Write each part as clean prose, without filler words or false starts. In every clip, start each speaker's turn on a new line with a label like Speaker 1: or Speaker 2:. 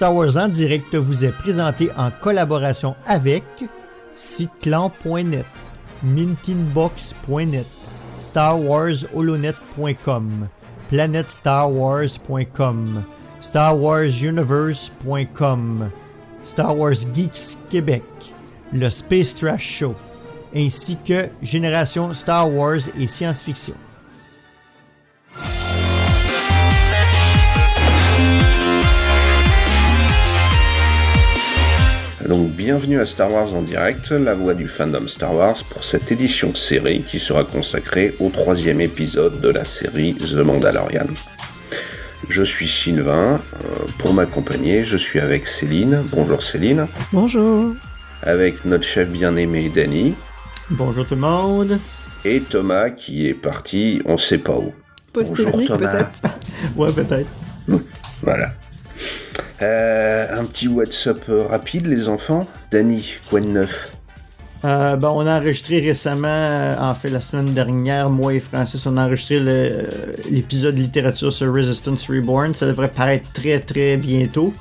Speaker 1: Star Wars en direct vous est présenté en collaboration avec siteclan.net, mintinbox.net, StarWarsHolonet.com, PlanetStarWars.com, StarWarsUniverse.com, Star Wars Geeks Québec, le Space Trash Show, ainsi que Génération Star Wars et Science-Fiction.
Speaker 2: Donc bienvenue à Star Wars en direct, la voix du fandom Star Wars pour cette édition série qui sera consacrée au 3e épisode de la série The Mandalorian. Je suis Sylvain, pour m'accompagner je suis avec Céline. Bonjour Céline.
Speaker 3: Bonjour.
Speaker 2: Avec notre chef bien-aimé Danny.
Speaker 1: Bonjour tout le monde.
Speaker 2: Et Thomas qui est parti on sait pas où.
Speaker 3: Post-technique peut-être.
Speaker 1: Ouais peut-être.
Speaker 2: Voilà. Un petit WhatsApp rapide les enfants. Danny, quoi de neuf?
Speaker 1: On a enregistré récemment, en fait la semaine dernière, moi et Francis, on a enregistré l'épisode littérature sur Resistance Reborn. Ça devrait paraître très très bientôt,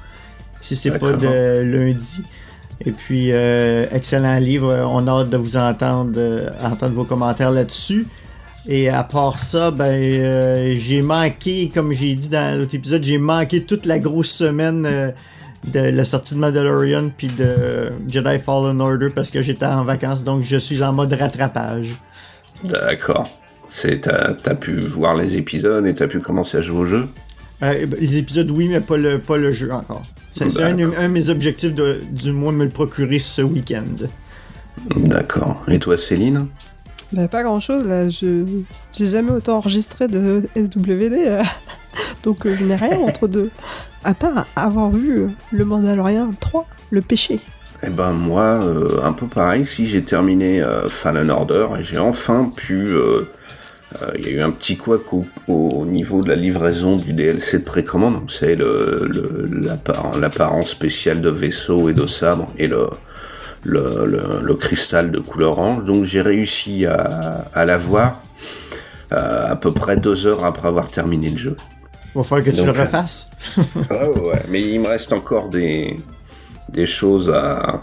Speaker 1: si c'est pas de lundi. Et puis, excellent livre, on a hâte de vous entendre vos commentaires là-dessus. Et à part ça, j'ai manqué, comme j'ai dit dans l'autre épisode, j'ai manqué toute la grosse semaine de la sortie de Mandalorian puis de Jedi Fallen Order parce que j'étais en vacances, donc je suis en mode rattrapage.
Speaker 2: D'accord. T'as pu voir les épisodes et t'as pu commencer à jouer au jeu?
Speaker 1: Les épisodes oui, mais pas le jeu encore. C'est un de mes objectifs du moins me le procurer ce week-end.
Speaker 2: D'accord. Et toi Céline?
Speaker 3: Pas grand chose là, j'ai jamais autant enregistré de SWD, donc je n'ai rien entre deux, à part avoir vu le Mandalorian 3, le péché.
Speaker 2: Eh ben moi, un peu pareil, si j'ai terminé Fallen Order et j'ai enfin pu... Il y a eu un petit couac au niveau de la livraison du DLC de précommande, donc c'est l'apparence spéciale de vaisseau et de sabre et le cristal de couleur orange, donc j'ai réussi à l'avoir à peu près 2 heures après avoir terminé le jeu.
Speaker 1: Il va falloir que tu le refasses.
Speaker 2: Ouais, mais il me reste encore des choses à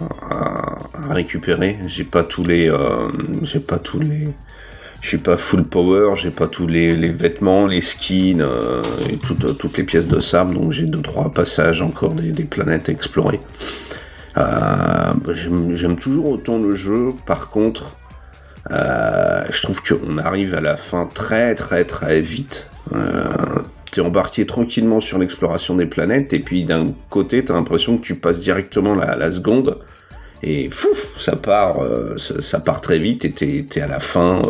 Speaker 2: récupérer. Je suis pas full power, j'ai pas tous les vêtements, les skins et toutes les pièces de sable, donc j'ai 2-3 passages encore des planètes à explorer. J'aime toujours autant le jeu, par contre je trouve qu'on arrive à la fin très très très vite. T'es embarqué tranquillement sur l'exploration des planètes et puis d'un côté t'as l'impression que tu passes directement la seconde et fouf, ça part très vite et t'es à la fin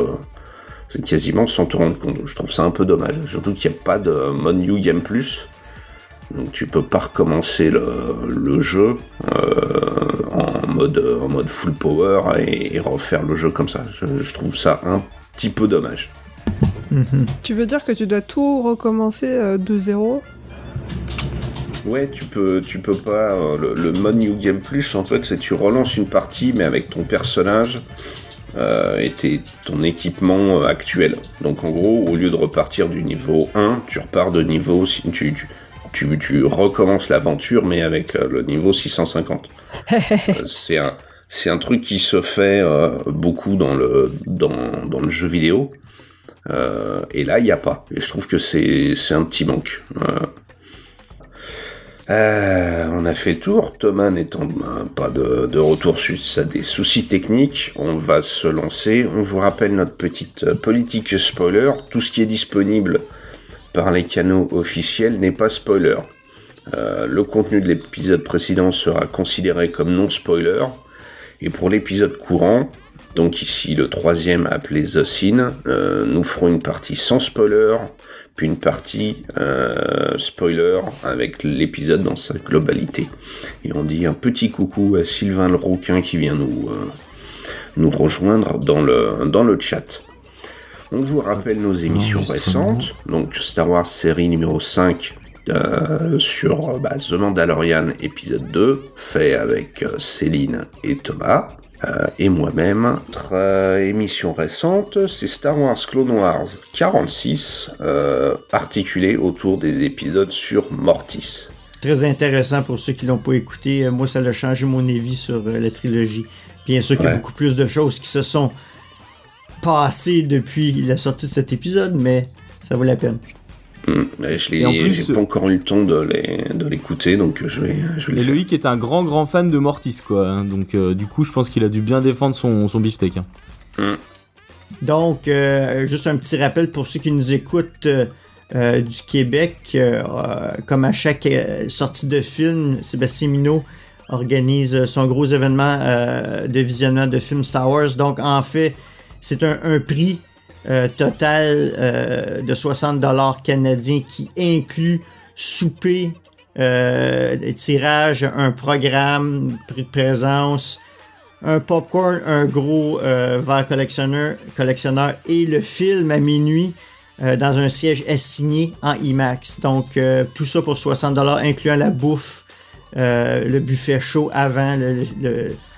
Speaker 2: c'est quasiment sans te rendre compte. Je trouve ça un peu dommage, surtout qu'il n'y a pas de mode New Game Plus. Donc tu peux pas recommencer le jeu en mode full power et refaire le jeu comme ça. Je trouve ça un petit peu dommage.
Speaker 3: Tu veux dire que tu dois tout recommencer de zéro?
Speaker 2: Ouais, tu peux pas. Le mode New Game Plus, en fait, c'est tu relances une partie, mais avec ton personnage et ton équipement actuel. Donc en gros, au lieu de repartir du niveau 1, tu repars de niveau... Tu recommences l'aventure, mais avec le niveau 650. C'est un truc qui se fait beaucoup dans le jeu vidéo. Et là, il n'y a pas. Et je trouve que c'est un petit manque. On a fait le tour. Thomas n'étant pas de retour suite à des soucis techniques, on va se lancer. On vous rappelle notre petite politique spoiler. Tout ce qui est disponible par les canaux officiels n'est pas spoiler. Le contenu de l'épisode précédent sera considéré comme non spoiler. Et pour l'épisode courant, donc ici le 3e appelé The Scene, nous ferons une partie sans spoiler, puis une partie spoiler avec l'épisode dans sa globalité. Et on dit un petit coucou à Sylvain le Rouquin qui vient nous rejoindre dans le chat. On vous rappelle nos émissions récentes, donc Star Wars série numéro 5 sur The Mandalorian épisode 2, fait avec Céline et Thomas, et moi-même. Notre émission récente, c'est Star Wars Clone Wars 46, articulé autour des épisodes sur Mortis.
Speaker 1: très intéressant pour ceux qui l'ont pas écouté. Moi, ça a changé mon avis sur la trilogie. Bien sûr qu'il y a beaucoup plus de choses qui se sont passées depuis la sortie de cet épisode, mais ça vaut la peine.
Speaker 2: J'ai pas encore eu le temps de l'écouter, donc je vais le faire.
Speaker 4: Loïc est un grand fan de Mortis, quoi. Hein, donc du coup, je pense qu'il a dû bien défendre son beefsteak. Hein.
Speaker 1: Donc, juste un petit rappel pour ceux qui nous écoutent du Québec, comme à chaque sortie de film, Sébastien Minot organise son gros événement de visionnement de films Star Wars. Donc, en fait, c'est un prix total de 60$ canadiens qui inclut souper, tirage, un programme, prix de présence, un popcorn, un gros verre collectionneur et le film à minuit dans un siège assigné en IMAX. Donc tout ça pour 60$, incluant la bouffe, le buffet chaud avant,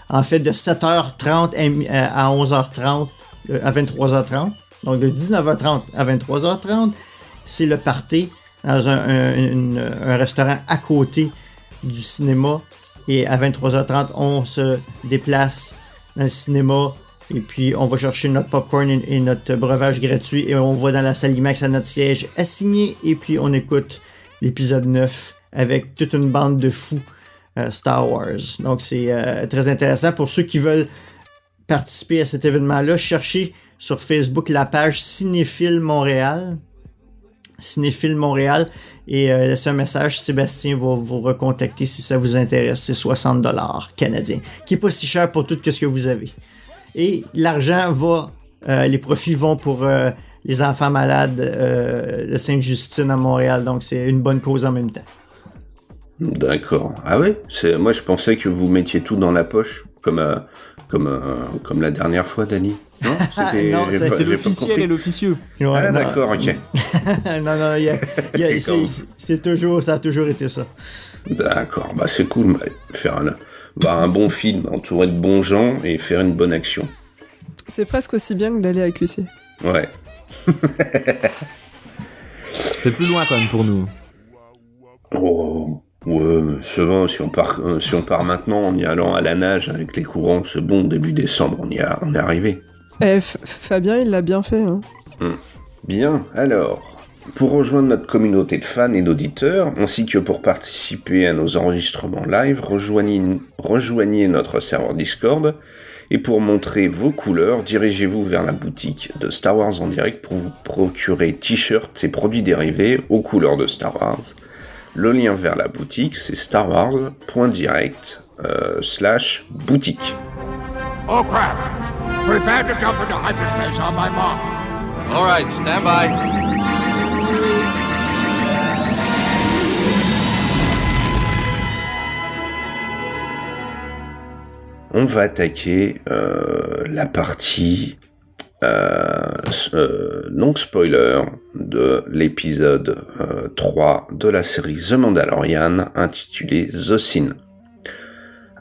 Speaker 1: en fait de 7h30 à 11h30 à 23h30. Donc de 19h30 à 23h30, c'est le party dans un restaurant à côté du cinéma. Et à 23h30, on se déplace dans le cinéma et puis on va chercher notre popcorn et notre breuvage gratuit et on va dans la salle IMAX à notre siège assigné et puis on écoute l'épisode 9 avec toute une bande de fous Star Wars. Donc c'est très intéressant. Pour ceux qui veulent participer à cet événement-là, cherchez sur Facebook la page Cinéphile Montréal. Cinéphile Montréal et laissez un message. Sébastien va vous recontacter si ça vous intéresse. C'est 60$ canadiens, qui est pas si cher pour tout ce que vous avez. Et l'argent va, les profits vont pour les enfants malades de Sainte-Justine à Montréal. Donc c'est une bonne cause en même temps.
Speaker 2: D'accord. Ah oui, moi je pensais que vous mettiez tout dans la poche, comme la dernière fois, Dany.
Speaker 1: Non,
Speaker 4: c'est l'officiel et l'officieux.
Speaker 2: Ouais, d'accord, ok.
Speaker 1: non, c'est toujours, ça a toujours été ça.
Speaker 2: D'accord, bah c'est cool, faire un bon film entouré de bons gens et faire une bonne action.
Speaker 3: C'est presque aussi bien que d'aller à QC.
Speaker 2: Ouais.
Speaker 4: C'est plus loin quand même pour nous.
Speaker 2: Oh, ouais, mais ça va, si on part maintenant en y allant à la nage avec les courants, c'est bon, début décembre, on est arrivé.
Speaker 3: Fabien, il l'a bien fait. Hein.
Speaker 2: Bien, alors, pour rejoindre notre communauté de fans et d'auditeurs, ainsi que pour participer à nos enregistrements live, rejoignez notre serveur Discord, et pour montrer vos couleurs, dirigez-vous vers la boutique de Star Wars en direct pour vous procurer t-shirts et produits dérivés aux couleurs de Star Wars. Le lien vers la boutique, c'est starwars.direct/boutique.
Speaker 5: Oh crap! Prepare to jump into hyperspace on my mark.
Speaker 6: All right, stand by.
Speaker 2: On va attaquer la partie non spoiler de l'épisode 3 de la série The Mandalorian intitulé The Sin.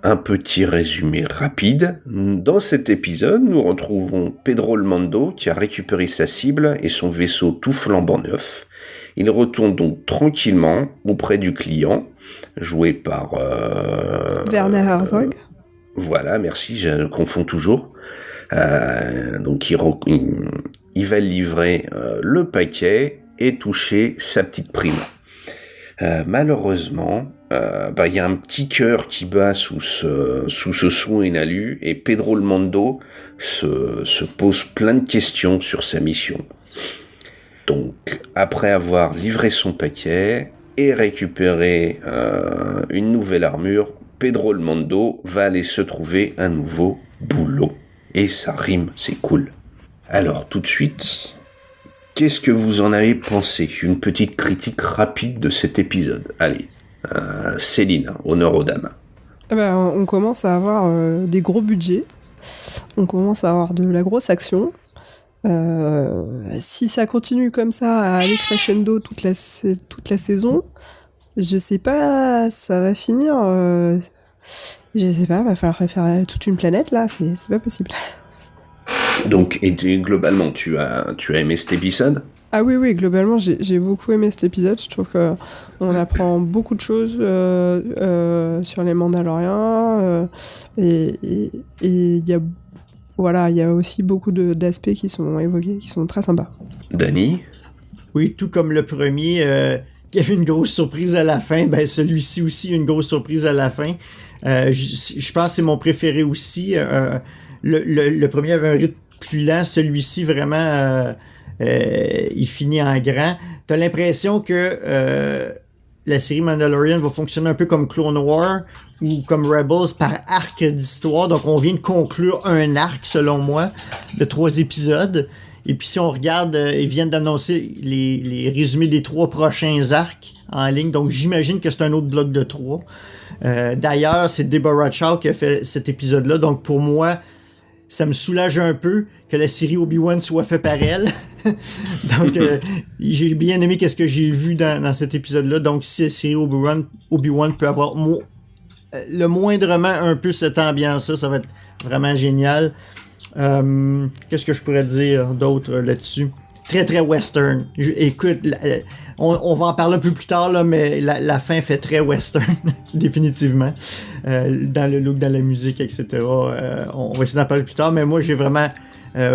Speaker 2: Un petit résumé rapide. Dans cet épisode, nous retrouvons Pedro le Mando qui a récupéré sa cible et son vaisseau tout flambant neuf. Il retourne donc tranquillement auprès du client, joué par...
Speaker 3: Werner Herzog.
Speaker 2: Voilà, merci, je confonds toujours. Donc il va livrer le paquet et toucher sa petite prime. Malheureusement, y a un petit cœur qui bat sous ce son inhalu et Pedro le Mando se pose plein de questions sur sa mission. Donc, après avoir livré son paquet et récupéré une nouvelle armure, Pedro le Mando va aller se trouver un nouveau boulot. Et ça rime, c'est cool. Alors, tout de suite... Qu'est-ce que vous en avez pensé? Une petite critique rapide de cet épisode. Allez, Céline, honneur aux dames.
Speaker 3: On commence à avoir des gros budgets. On commence à avoir de la grosse action. Si ça continue comme ça à aller crescendo toute la saison, je sais pas, ça va finir... je sais pas, va falloir faire toute une planète là, c'est pas possible.
Speaker 2: Donc, et globalement, tu as aimé cet épisode?
Speaker 3: Ah oui, globalement, j'ai beaucoup aimé cet épisode. Je trouve qu'on apprend beaucoup de choses sur les Mandaloriens. Et il y a, voilà, il y a aussi beaucoup d'aspects qui sont évoqués, qui sont très sympas.
Speaker 2: Danny?
Speaker 1: Oui, tout comme le premier, qui avait une grosse surprise à la fin, ben celui-ci aussi, une grosse surprise à la fin. Je pense que c'est mon préféré aussi. Le premier avait un rythme plus lent, celui-ci vraiment... il finit en grand. T'as l'impression que la série Mandalorian va fonctionner un peu comme Clone Wars ou comme Rebels par arc d'histoire. Donc on vient de conclure un arc, selon moi, de 3 épisodes. Et puis si on regarde, ils viennent d'annoncer les résumés des 3 prochains arcs en ligne. Donc j'imagine que c'est un autre bloc de 3. D'ailleurs, c'est Deborah Chow qui a fait cet épisode-là. Donc pour moi, ça me soulage un peu que la série Obi-Wan soit faite par elle. Donc, j'ai bien aimé ce que j'ai vu dans cet épisode-là. Donc, si la série Obi-Wan peut avoir le moindrement un peu cette ambiance-là, ça va être vraiment génial. Qu'est-ce que je pourrais dire d'autre là-dessus? Très, très western. Écoute, on va en parler un peu plus tard, là, mais la fin fait très western, définitivement. Dans le look, dans la musique, etc. On va essayer d'en parler plus tard, mais moi, j'ai vraiment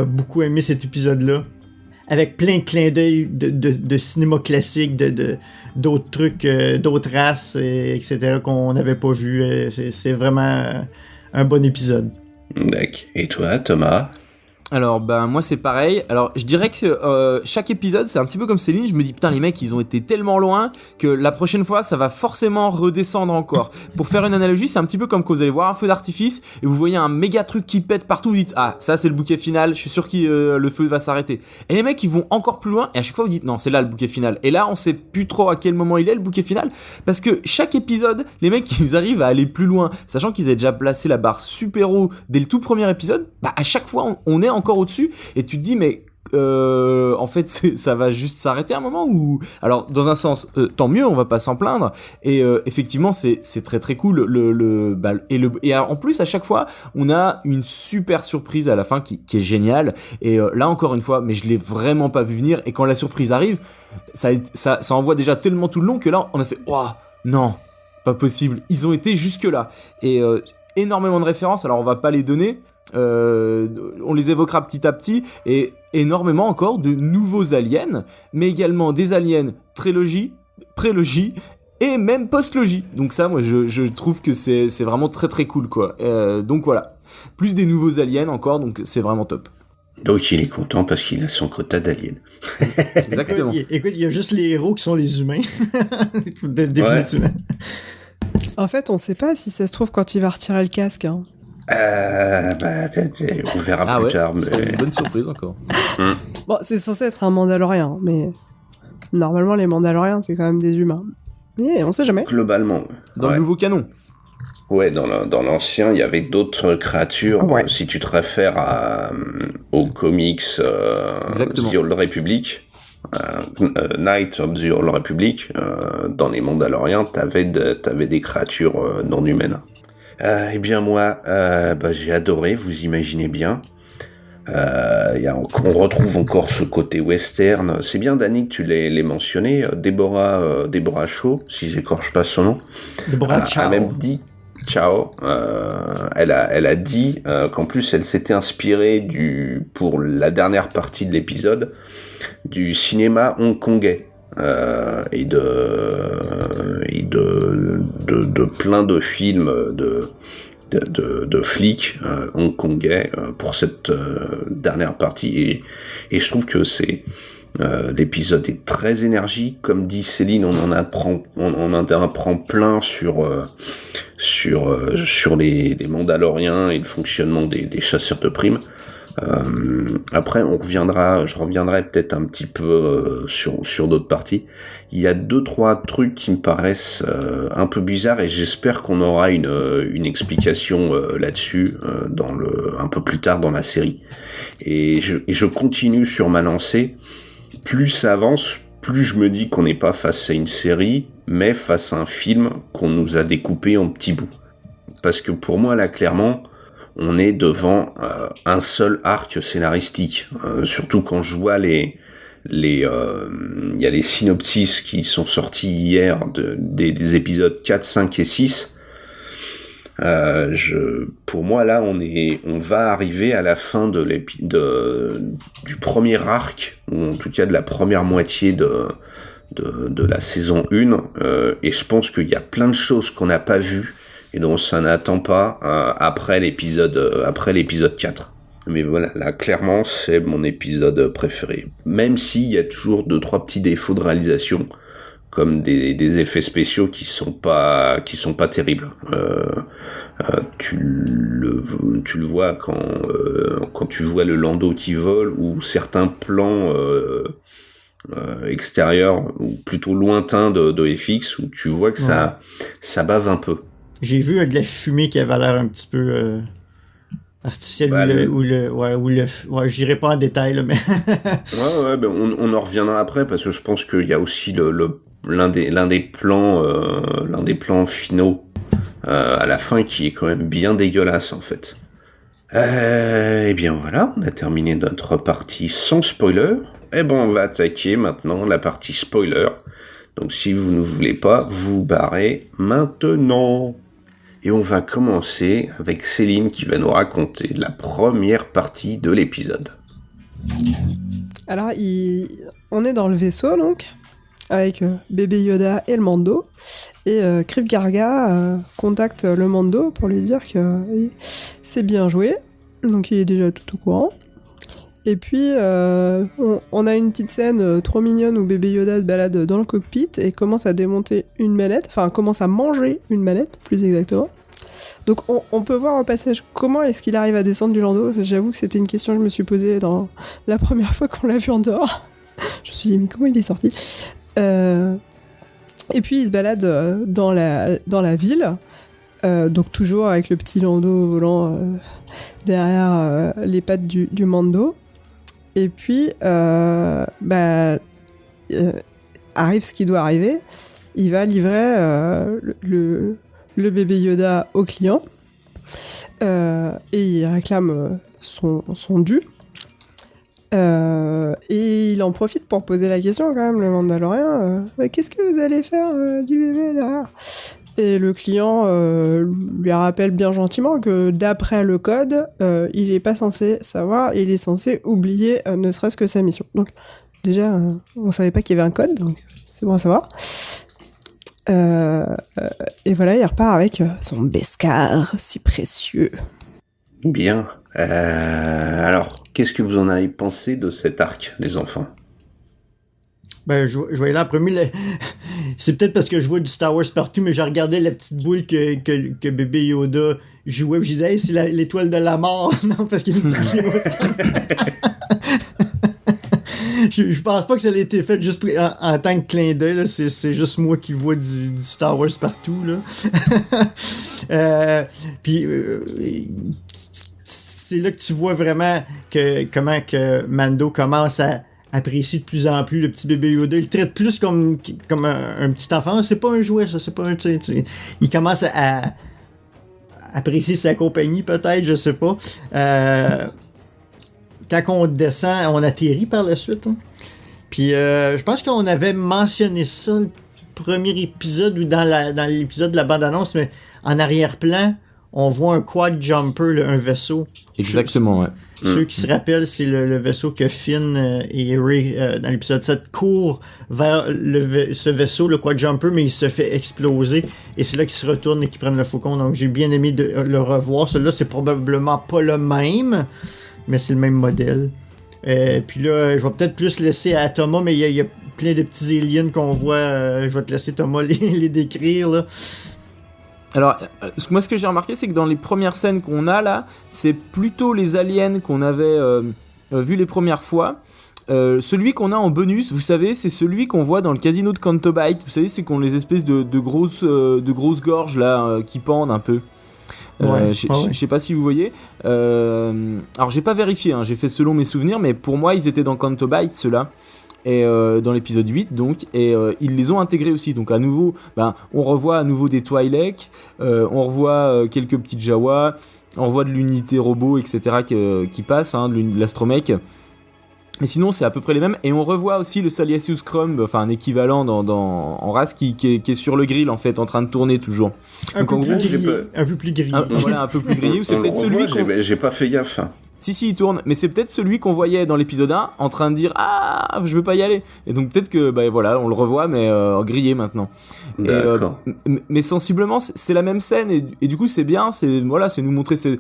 Speaker 1: beaucoup aimé cet épisode-là. Avec plein de clins d'œil de cinéma classique, d'autres trucs, d'autres races, etc. qu'on n'avait pas vu. C'est vraiment un bon épisode.
Speaker 2: D'accord. Et toi, Thomas?
Speaker 4: Alors moi c'est pareil. Alors je dirais que chaque épisode c'est un petit peu comme Céline. Je me dis putain les mecs ils ont été tellement loin que la prochaine fois ça va forcément redescendre encore. Pour faire une analogie, c'est un petit peu comme quand vous allez voir un feu d'artifice et vous voyez un méga truc qui pète partout, vous dites ah ça c'est le bouquet final, je suis sûr que le feu va s'arrêter. Et les mecs ils vont encore plus loin et à chaque fois vous dites non c'est là le bouquet final. Et là on sait plus trop à quel moment il est le bouquet final parce que chaque épisode les mecs ils arrivent à aller plus loin, sachant qu'ils avaient déjà placé la barre super haut dès le tout premier épisode. Bah à chaque fois on est encore au-dessus et tu te dis mais en fait ça va juste s'arrêter à un moment ou alors dans un sens tant mieux, on va pas s'en plaindre et effectivement c'est très très cool et en plus à chaque fois on a une super surprise à la fin qui est géniale et là encore une fois mais je l'ai vraiment pas vu venir et quand la surprise arrive ça envoie déjà tellement tout le long que là on a fait ouah non pas possible, ils ont été jusque là et énormément de références, alors on va pas les donner. On les évoquera petit à petit et énormément encore de nouveaux aliens, mais également des aliens trilogie, prélogie et même postlogie. Donc ça, moi, je trouve que c'est vraiment très très cool, quoi. Donc voilà, plus des nouveaux aliens encore, donc c'est vraiment top.
Speaker 2: Donc il est content parce qu'il a son quota d'aliens.
Speaker 4: Exactement.
Speaker 1: Écoute, il y a juste les héros qui sont les humains. Définitivement.
Speaker 3: Ouais. En fait, on sait pas si ça se trouve quand il va retirer le casque. Hein.
Speaker 2: On verra plus tard.
Speaker 4: C'est une bonne surprise encore.
Speaker 3: Bon, c'est censé être un Mandalorien, mais normalement les Mandaloriens c'est quand même des humains. Mais on sait jamais.
Speaker 2: Globalement.
Speaker 4: Dans le nouveau canon.
Speaker 2: Ouais, dans l'ancien, il y avait d'autres créatures.
Speaker 3: Ouais.
Speaker 2: Si tu te réfères aux comics The Old Republic, Knight of the Old Republic, dans les Mandaloriens, t'avais des créatures non humaines. Eh bien moi, j'ai adoré, vous imaginez bien. On retrouve encore ce côté western. C'est bien, Danny, que tu l'aies mentionné. Deborah Chow, si j'écorche pas son nom.
Speaker 1: Deborah Chow.
Speaker 2: A même dit Ciao. Elle a dit qu'en plus elle s'était inspirée pour la dernière partie de l'épisode du cinéma hongkongais. Et de plein de films de flics hongkongais pour cette dernière partie et je trouve que l'épisode est très énergique, comme dit Céline, on en apprend plein sur les Mandaloriens et le fonctionnement des chasseurs de primes. Après, je reviendrai peut-être un petit peu sur d'autres parties. Il y a 2-3 trucs qui me paraissent un peu bizarres et j'espère qu'on aura une explication là-dessus un peu plus tard dans la série. Et je continue sur ma lancée. Plus ça avance, plus je me dis qu'on n'est pas face à une série, mais face à un film qu'on nous a découpé en petits bouts. Parce que pour moi, là, clairement, on est devant un seul arc scénaristique. Surtout quand je vois il y a les synopsis qui sont sortis hier des épisodes 4, 5 et 6. Pour moi là on va arriver à la fin du premier arc, ou en tout cas de la première moitié de la saison 1, et je pense qu'il y a plein de choses qu'on n'a pas vues et dont ça n'attend pas après l'épisode 4. Mais voilà, là clairement c'est mon épisode préféré, même s'il y a toujours 2-3 petits défauts de réalisation, comme des effets spéciaux qui sont pas terribles. Tu le vois quand tu vois le Lando qui vole, ou certains plans extérieurs ou plutôt lointains de FX, où tu vois que ça bave un peu.
Speaker 1: J'ai vu de la fumée qui avait l'air un petit peu artificielle, j'irai pas en détail là, mais
Speaker 2: ouais, ben on en reviendra après, parce que je pense qu'il y a aussi l'un des plans finaux à la fin qui est quand même bien dégueulasse en fait. Et bien voilà, on a terminé notre partie sans spoiler. Et ben on va attaquer maintenant la partie spoiler. Donc si vous ne voulez pas, vous barrez maintenant. Et on va commencer avec Céline qui va nous raconter la première partie de l'épisode.
Speaker 3: Alors, on est dans le vaisseau, donc, avec bébé Yoda et le Mando. Et Greef Karga contacte le Mando pour lui dire que c'est bien joué. Donc, il est déjà tout au courant. Et puis, on a une petite scène trop mignonne où bébé Yoda se balade dans le cockpit et commence à démonter une manette, enfin, commence à manger une manette, plus exactement. Donc, on peut voir au passage comment est-ce qu'il arrive à descendre du Lando. J'avoue que c'était une question que je me suis posée dans la première fois qu'on l'a vu en dehors. Je me suis dit, mais comment il est sorti ? Et puis, il se balade dans la ville. Donc, toujours avec le petit Lando volant derrière les pattes du Mando. Et puis, arrive ce qui doit arriver. Il va livrer le bébé Yoda au client. Et il réclame son dû. Et il en profite pour poser la question quand même, le Mandalorien. Qu'est-ce que vous allez faire du bébé derrière ? Et le client lui rappelle bien gentiment que d'après le code, il n'est pas censé savoir, il est censé oublier ne serait-ce que sa mission. Donc déjà, on savait pas qu'il y avait un code, donc c'est bon à savoir. Et voilà, il repart avec son Beskar si précieux.
Speaker 2: Bien. Alors, qu'est-ce que vous en avez pensé de cet arc, les enfants ?
Speaker 1: Ben, je voyais là en premier. C'est peut-être parce que je vois du Star Wars partout, mais j'ai regardé la petite boule que bébé Yoda jouait. Puis je disais, hey, c'est l'étoile de la mort. Non, parce qu'il y a une petite émotion. Je pense pas que ça a été fait juste en tant que clin d'œil. Là. C'est juste moi qui vois du Star Wars partout. Là. Puis c'est là que tu vois vraiment comment que Mando commence à apprécie de plus en plus le petit bébé Yoda. Il le traite plus comme un petit enfant. C'est pas un jouet, ça. C'est pas un... Il commence à apprécier sa compagnie, peut-être, je sais pas. Quand on descend, on atterrit par la suite. Hein. Puis je pense qu'on avait mentionné ça le premier épisode ou dans l'épisode de la bande-annonce, mais en arrière-plan, on voit un quad jumper, un vaisseau.
Speaker 4: Exactement, ouais.
Speaker 1: Ceux qui se rappellent, c'est le vaisseau que Finn et Rey, dans l'épisode 7, courent vers ce vaisseau, le quad jumper, mais il se fait exploser. Et c'est là qu'ils se retournent et qu'ils prennent le faucon. Donc j'ai bien aimé le revoir. Celui-là, c'est probablement pas le même, mais c'est le même modèle. Puis là, je vais peut-être plus laisser à Thomas, mais il y a plein de petits aliens qu'on voit. Je vais te laisser Thomas les décrire, là.
Speaker 4: Alors, moi, ce que j'ai remarqué, c'est que dans les premières scènes qu'on a là, c'est plutôt les aliens qu'on avait vus les premières fois. Celui qu'on a en bonus, vous savez, c'est celui qu'on voit dans le casino de Canto Bight. Vous savez, c'est qu'on les espèces de grosses gorges là qui pendent un peu. Je sais pas si vous voyez. Alors, j'ai pas vérifié, hein, j'ai fait selon mes souvenirs, mais pour moi, ils étaient dans Canto Bight, ceux-là. Et dans l'épisode 8 donc, et ils les ont intégrés aussi, donc à nouveau on revoit à nouveau des Twi'lek, on revoit quelques petites Jawa, on revoit de l'unité robot etc. qui passe, hein, de l'astromech. Mais sinon, c'est à peu près les mêmes. Et on revoit aussi le Saliaceus Crumb, enfin un équivalent en race qui est sur le grill en fait, en train de tourner toujours.
Speaker 1: Un
Speaker 4: Donc
Speaker 1: peu
Speaker 4: en
Speaker 1: plus
Speaker 4: gros,
Speaker 1: grillé. Un peu plus grillé.
Speaker 4: voilà, un peu plus grillé. Ou c'est
Speaker 2: On
Speaker 4: peut-être
Speaker 2: le
Speaker 4: celui
Speaker 2: revoit, j'ai pas fait gaffe.
Speaker 4: Si, il tourne, mais c'est peut-être celui qu'on voyait dans l'épisode 1 en train de dire ah, je veux pas y aller. Et donc peut-être que voilà, on le revoit mais grillé maintenant.
Speaker 2: D'accord.
Speaker 4: Mais sensiblement c'est la même scène et du coup c'est bien, c'est nous montrer ce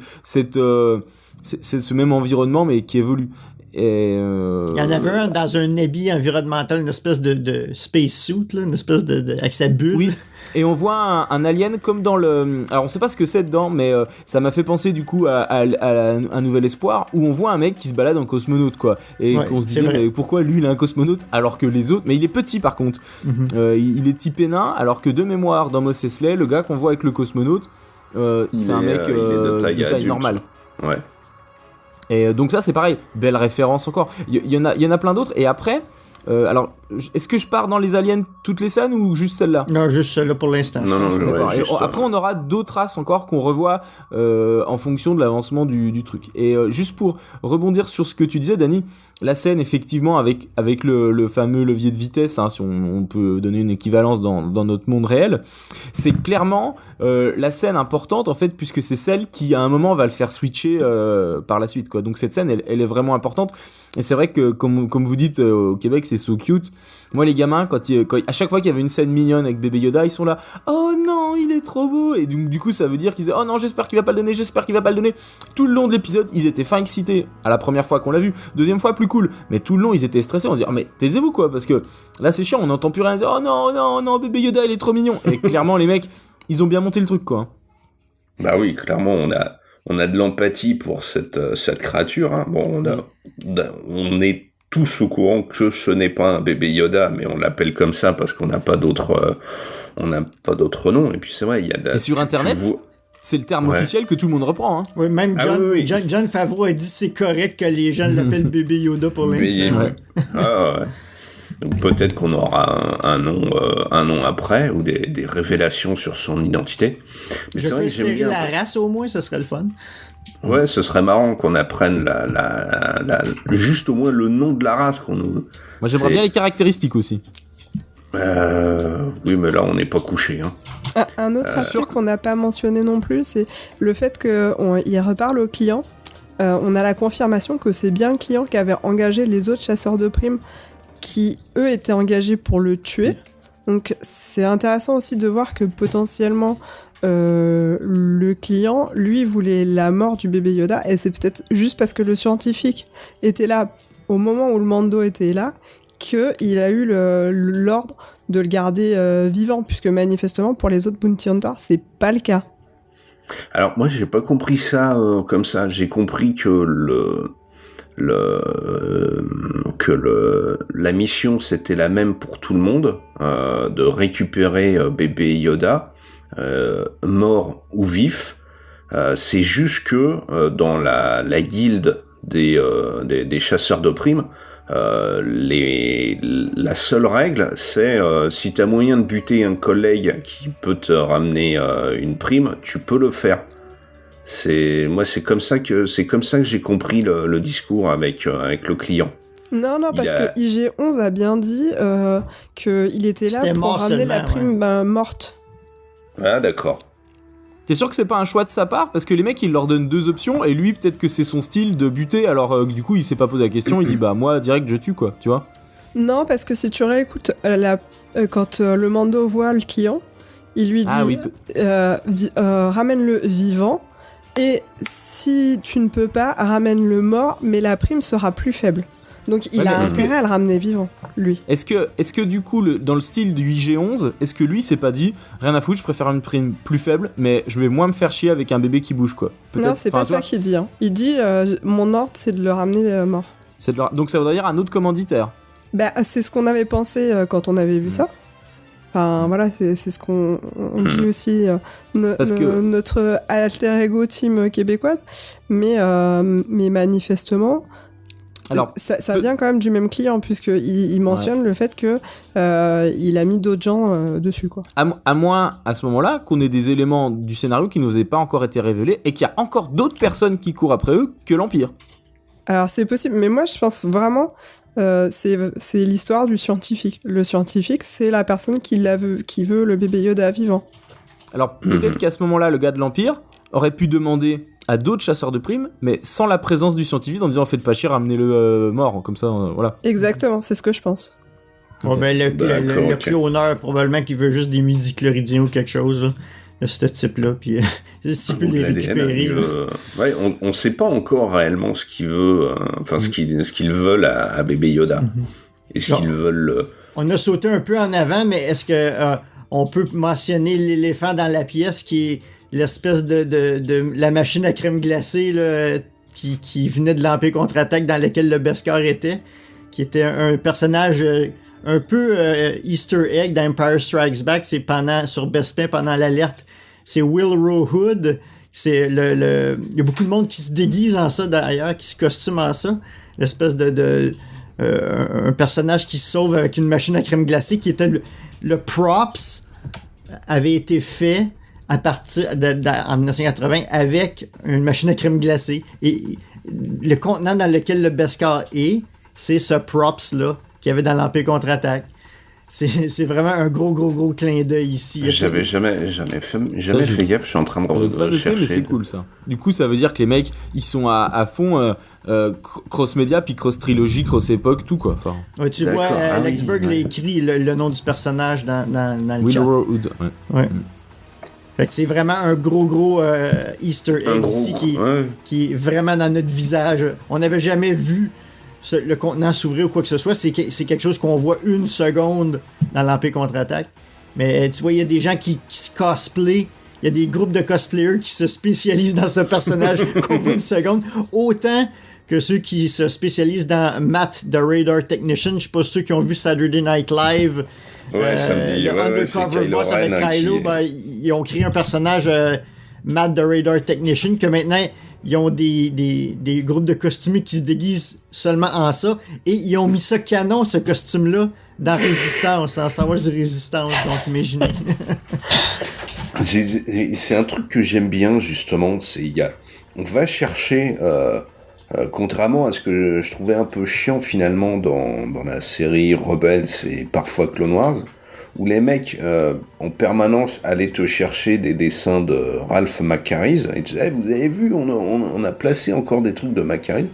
Speaker 4: même environnement mais qui évolue. Et
Speaker 1: Il y en avait un dans un habit environnemental, une espèce de space suit, là, une espèce de avec sa bulle.
Speaker 4: Oui. Et on voit un alien comme dans le... Alors on sait pas ce que c'est dedans, mais ça m'a fait penser du coup à un nouvel espoir, où on voit un mec qui se balade en cosmonaute, quoi. Et qu'on se disait, mais pourquoi lui il a un cosmonaute alors que les autres... Mais il est petit par contre. Il est typé nain, alors que de mémoire dans Mos Eisley, le gars qu'on voit avec le cosmonaute, c'est un mec
Speaker 2: de
Speaker 4: taille normale.
Speaker 2: Ouais.
Speaker 4: Et donc ça c'est pareil, belle référence encore. Il y en a plein d'autres, et après... alors, est-ce que je pars dans les aliens toutes les scènes ou juste celle-là ?
Speaker 1: Non, juste celle-là pour l'instant.
Speaker 2: Non,
Speaker 4: D'accord.
Speaker 2: ouais,
Speaker 4: Et après, on aura d'autres races encore qu'on revoit en fonction de l'avancement du truc. Et juste pour rebondir sur ce que tu disais, Dany, la scène effectivement avec le fameux levier de vitesse, hein, si on peut donner une équivalence dans notre monde réel, c'est clairement la scène importante en fait, puisque c'est celle qui à un moment va le faire switcher par la suite, quoi. Donc cette scène, elle est vraiment importante. Et c'est vrai que comme vous dites au Québec, c'est so cute. Moi les gamins, quand à chaque fois qu'il y avait une scène mignonne avec bébé Yoda, ils sont là, oh non il est trop beau, et du coup ça veut dire qu'ils disaient, oh non j'espère qu'il va pas le donner. Tout le long de l'épisode ils étaient fin excités à la première fois qu'on l'a vu, deuxième fois plus cool, mais tout le long ils étaient stressés, on se dit, oh mais taisez-vous quoi, parce que là c'est chiant, on n'entend plus rien, ils disent, oh non bébé Yoda il est trop mignon. Et clairement les mecs ils ont bien monté le truc, quoi.
Speaker 2: Bah oui, clairement on a de l'empathie pour cette créature, hein. Bon, on est tous au courant que ce n'est pas un bébé Yoda, mais on l'appelle comme ça parce qu'on n'a pas d'autre nom. Et puis c'est vrai, il y a
Speaker 4: et sur internet c'est le terme officiel que tout le monde reprend, hein.
Speaker 1: Oui, même John Favreau a dit c'est correct que les gens l'appellent bébé Yoda pour l'instant.
Speaker 2: Ouais. Ah ouais. Donc peut-être qu'on aura un nom après, ou des révélations sur son identité. Mais
Speaker 1: je peux espérer la race au moins, ça serait le fun.
Speaker 2: Ouais, ce serait marrant qu'on apprenne juste au moins le nom de la race qu'on nous...
Speaker 4: Moi j'aimerais bien les caractéristiques aussi.
Speaker 2: Oui, mais là on n'est pas couché, hein.
Speaker 3: Un autre aspect qu'on n'a pas mentionné non plus, c'est le fait qu'il reparle au client. On a la confirmation que c'est bien le client qui avait engagé les autres chasseurs de primes qui, eux, étaient engagés pour le tuer. Donc c'est intéressant aussi de voir que potentiellement le client, lui, voulait la mort du bébé Yoda, et c'est peut-être juste parce que le scientifique était là au moment où le Mando était là qu'il a eu l'ordre de le garder vivant, puisque manifestement pour les autres Bounty Hunters c'est pas le cas.
Speaker 2: Alors moi j'ai pas compris ça comme ça, j'ai compris que la mission c'était la même pour tout le monde, de récupérer bébé Yoda, mort ou vif. C'est juste que dans la guilde des chasseurs de primes, la seule règle c'est si t'as moyen de buter un collègue qui peut te ramener une prime, tu peux le faire. C'est comme ça que j'ai compris le discours avec le client.
Speaker 3: Non, parce que IG-11 a bien dit qu'il était là pour ramener la prime morte.
Speaker 2: Ah, d'accord.
Speaker 4: T'es sûr que c'est pas un choix de sa part ? Parce que les mecs, ils leur donnent deux options, et lui, peut-être que c'est son style de buter, alors du coup, il s'est pas posé la question, il dit, bah, moi, direct, je tue, quoi, tu vois ?
Speaker 3: Non, parce que si tu réécoutes, quand le Mando voit le client, il lui dit, ramène-le vivant, et si tu ne peux pas, ramène-le mort, mais la prime sera plus faible. Donc il a intérêt à le ramener vivant, lui.
Speaker 4: Est-ce que du coup, dans le style du IG-11, est-ce que lui s'est pas dit, rien à foutre, je préfère une prime plus faible, mais je vais moins me faire chier avec un bébé qui bouge, quoi.
Speaker 3: Non, c'est pas ça qu'il dit. Hein. Il dit, mon ordre, c'est de le ramener mort.
Speaker 4: Donc ça voudrait dire un autre commanditaire.
Speaker 3: Bah, c'est ce qu'on avait pensé quand on avait vu ça. Enfin, voilà, c'est ce qu'on dit aussi, notre alter ego team québécoise. Mais manifestement... Alors, ça vient quand même du même client, puisqu'il mentionne le fait que il a mis d'autres gens dessus, quoi.
Speaker 4: À moins, à ce moment-là, qu'on ait des éléments du scénario qui nous aient pas encore été révélés, et qu'il y a encore d'autres personnes qui courent après eux que l'Empire.
Speaker 3: Alors c'est possible, mais moi je pense vraiment c'est l'histoire du scientifique. Le scientifique, c'est la personne qui veut le bébé Yoda vivant.
Speaker 4: Alors peut-être qu'à ce moment-là, le gars de l'Empire aurait pu demander à d'autres chasseurs de primes, mais sans la présence du scientifique, en disant faites pas chier, ramenez-le mort, comme ça, voilà.
Speaker 3: Exactement, c'est ce que je pense.
Speaker 1: Bon, ben, le
Speaker 2: ok.
Speaker 1: cloneur, probablement, qui veut juste des midi-chloridiens ou quelque chose, là, de ce type-là, puis s'il peut
Speaker 2: Ou de
Speaker 1: les
Speaker 2: l'ADN,
Speaker 1: récupérer.
Speaker 2: il
Speaker 1: là.
Speaker 2: veut- Ouais, on sait pas encore réellement ce qu'il veut, ce qu'ils veulent à bébé Yoda. Et ce
Speaker 1: Non.
Speaker 2: qu'ils veulent.
Speaker 1: On a sauté un peu en avant, mais est-ce que on peut mentionner l'éléphant dans la pièce qui est l'espèce de la machine à crème glacée là, qui venait de l'Empire contre-attaque dans lequel le Beskar était, qui était un personnage un peu Easter egg d'Empire Strikes Back, c'est sur Bespin pendant l'alerte, c'est Will Rohood, c'est il y a beaucoup de monde qui se déguise en ça d'ailleurs, qui se costume en ça, l'espèce un personnage qui se sauve avec une machine à crème glacée qui était le props avait été fait à partir en 1980 avec une machine à crème glacée et le contenant dans lequel le Beskar est, c'est ce props là qu'il y avait dans l'Empire contre-attaque. C'est vraiment un gros clin d'œil ici.
Speaker 2: J'avais jamais fait gaffe, je suis en train de
Speaker 4: J'avais pas noté,
Speaker 2: chercher.
Speaker 4: mais c'est cool ça. Du coup, ça veut dire que les mecs, ils sont à fond cross-média, puis cross-trilogie, cross-époque, tout quoi. Enfin,
Speaker 1: Ouais, tu vois,
Speaker 2: D'accord. Ah
Speaker 1: Alex
Speaker 2: oui,
Speaker 1: Berg l'a
Speaker 2: ouais.
Speaker 1: écrit le nom du personnage dans le
Speaker 4: Will
Speaker 1: chat.
Speaker 4: Rohood, ouais.
Speaker 1: Ouais. Fait que c'est vraiment un gros Easter egg ici qui est vraiment dans notre visage. On n'avait jamais vu le contenant s'ouvrir ou quoi que ce soit. C'est quelque chose qu'on voit une seconde dans l'Empire contre-attaque. Mais tu vois, il y a des gens qui se cosplayent. Il y a des groupes de cosplayers qui se spécialisent dans ce personnage qu'on voit une seconde. Autant que ceux qui se spécialisent dans Matt, the Radar Technician. Je sais pas ceux qui ont vu Saturday Night Live.
Speaker 2: Ouais, ça me dit.
Speaker 1: Le
Speaker 2: Ouais,
Speaker 1: Undercover
Speaker 2: c'est Kylo
Speaker 1: Boss avec
Speaker 2: Ren,
Speaker 1: Kylo,
Speaker 2: qui-
Speaker 1: ben, ils ont créé un personnage Matt the Radar Technician que maintenant ils ont des groupes de costumés qui se déguisent seulement en ça et ils ont mis ça canon ce costume là dans Résistance, en Star Wars Résistance, donc imaginez.
Speaker 2: C'est un truc que j'aime bien justement. On va chercher, contrairement à ce que je trouvais un peu chiant finalement dans la série Rebels et parfois Clone Wars, où les mecs en permanence allaient te chercher des dessins de Ralph McQuarrie et tu disais, vous avez vu, on a placé encore des trucs de McQuarrie.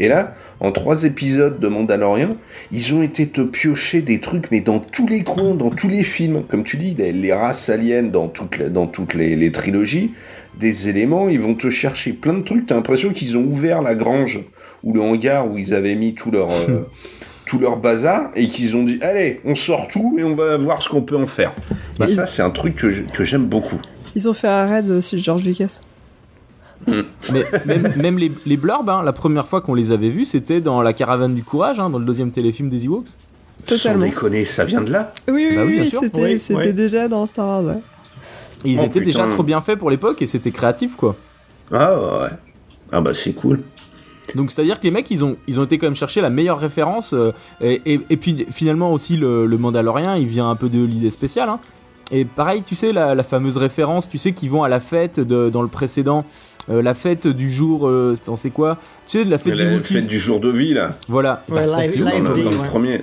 Speaker 2: Et là, en 3 épisodes de Mandalorian, ils ont été te piocher des trucs, mais dans tous les coins, dans tous les films. Comme tu dis, les races aliens dans toutes les trilogies, des éléments, ils vont te chercher plein de trucs. T'as l'impression qu'ils ont ouvert la grange ou le hangar où ils avaient mis tout leur bazar et qu'ils ont dit, allez, on sort tout et on va voir ce qu'on peut en faire. Et ça, c'est un truc que j'aime beaucoup.
Speaker 3: Ils ont fait un raid aussi, George Lucas.
Speaker 4: Mais même les blurbs, hein, la première fois qu'on les avait vus, c'était dans La Caravane du Courage, hein, dans le 2e téléfilm des Ewoks.
Speaker 3: Totalement.
Speaker 2: Sans déconner, ça vient de là.
Speaker 3: Oui,
Speaker 4: Bah oui, bien sûr.
Speaker 3: c'était
Speaker 1: Oui.
Speaker 3: déjà dans Star Wars. Ouais.
Speaker 4: Et ils
Speaker 2: Oh,
Speaker 4: étaient déjà
Speaker 2: putain.
Speaker 4: trop bien faits pour l'époque et c'était créatif quoi.
Speaker 2: Ah ouais. Ah bah c'est cool.
Speaker 4: Donc c'est-à-dire que les mecs ils ont été quand même chercher la meilleure référence et puis finalement aussi le Mandalorien il vient un peu de l'idée spéciale hein. Et pareil tu sais la fameuse référence tu sais qu'ils vont à la fête dans le précédent la fête du jour c'est quoi tu sais de la fête du
Speaker 2: La
Speaker 4: Wookiee
Speaker 2: fête du jour de vie là.
Speaker 4: voilà
Speaker 1: Ouais,
Speaker 4: ça,
Speaker 1: live-
Speaker 4: c'est ouf.
Speaker 1: live
Speaker 2: Dans
Speaker 1: day,
Speaker 2: le
Speaker 1: ouais.
Speaker 2: premier.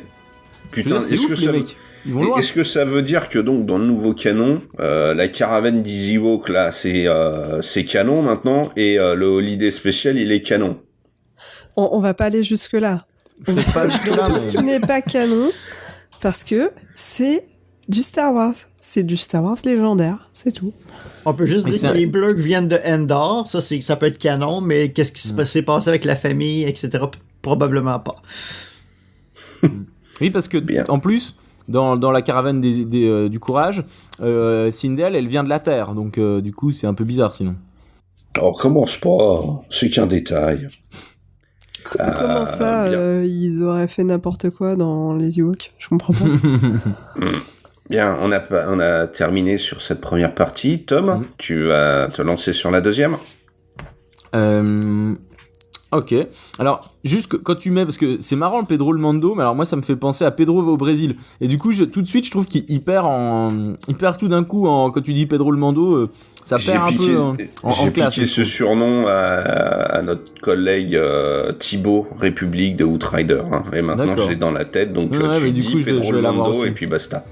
Speaker 4: Je veux
Speaker 2: Putain,
Speaker 4: dire, c'est
Speaker 2: est-ce
Speaker 4: ouf
Speaker 2: que
Speaker 4: les
Speaker 2: ça
Speaker 4: mecs ils vont loin
Speaker 2: est-ce que ça veut dire que donc dans le nouveau canon, la caravane des Ewoks là, c'est canon maintenant et le Holiday Special il est canon.
Speaker 3: On va pas aller jusque-là. On va
Speaker 4: pas jusque-là,
Speaker 3: tout ce qui n'est pas canon, parce que c'est du Star Wars. C'est du Star Wars légendaire, c'est tout.
Speaker 1: On peut juste
Speaker 4: Mais
Speaker 1: dire
Speaker 4: ça-
Speaker 1: que les Blurgs viennent de Endor, ça peut être canon, mais qu'est-ce qui s'est passé avec la famille, etc. Probablement pas.
Speaker 4: Oui, parce que
Speaker 2: Bien.
Speaker 4: en plus, dans la caravane du courage, Sindel, elle vient de la Terre, donc du coup, c'est un peu bizarre sinon.
Speaker 2: Oh, commence pas, c'est qu'un détail.
Speaker 3: Comment ça,
Speaker 2: bien.
Speaker 3: ils auraient fait n'importe quoi dans les Ewoks? Je comprends pas.
Speaker 2: Bien, on a terminé sur cette première partie. Tom, tu vas te lancer sur la deuxième.
Speaker 4: Oh Ok. Alors, juste quand tu mets, parce que c'est marrant le Pedro le Mando, mais alors moi ça me fait penser à Pedro va au Brésil. Et du coup, tout de suite, je trouve qu'il perd tout d'un coup quand tu dis Pedro le Mando, ça perd un peu en classe.
Speaker 2: J'ai piqué ce surnom à notre collègue Thibaut, République de Outrider. Hein, et maintenant, je l'ai dans la tête, donc tu dis coup, Pedro le Mando et puis basta.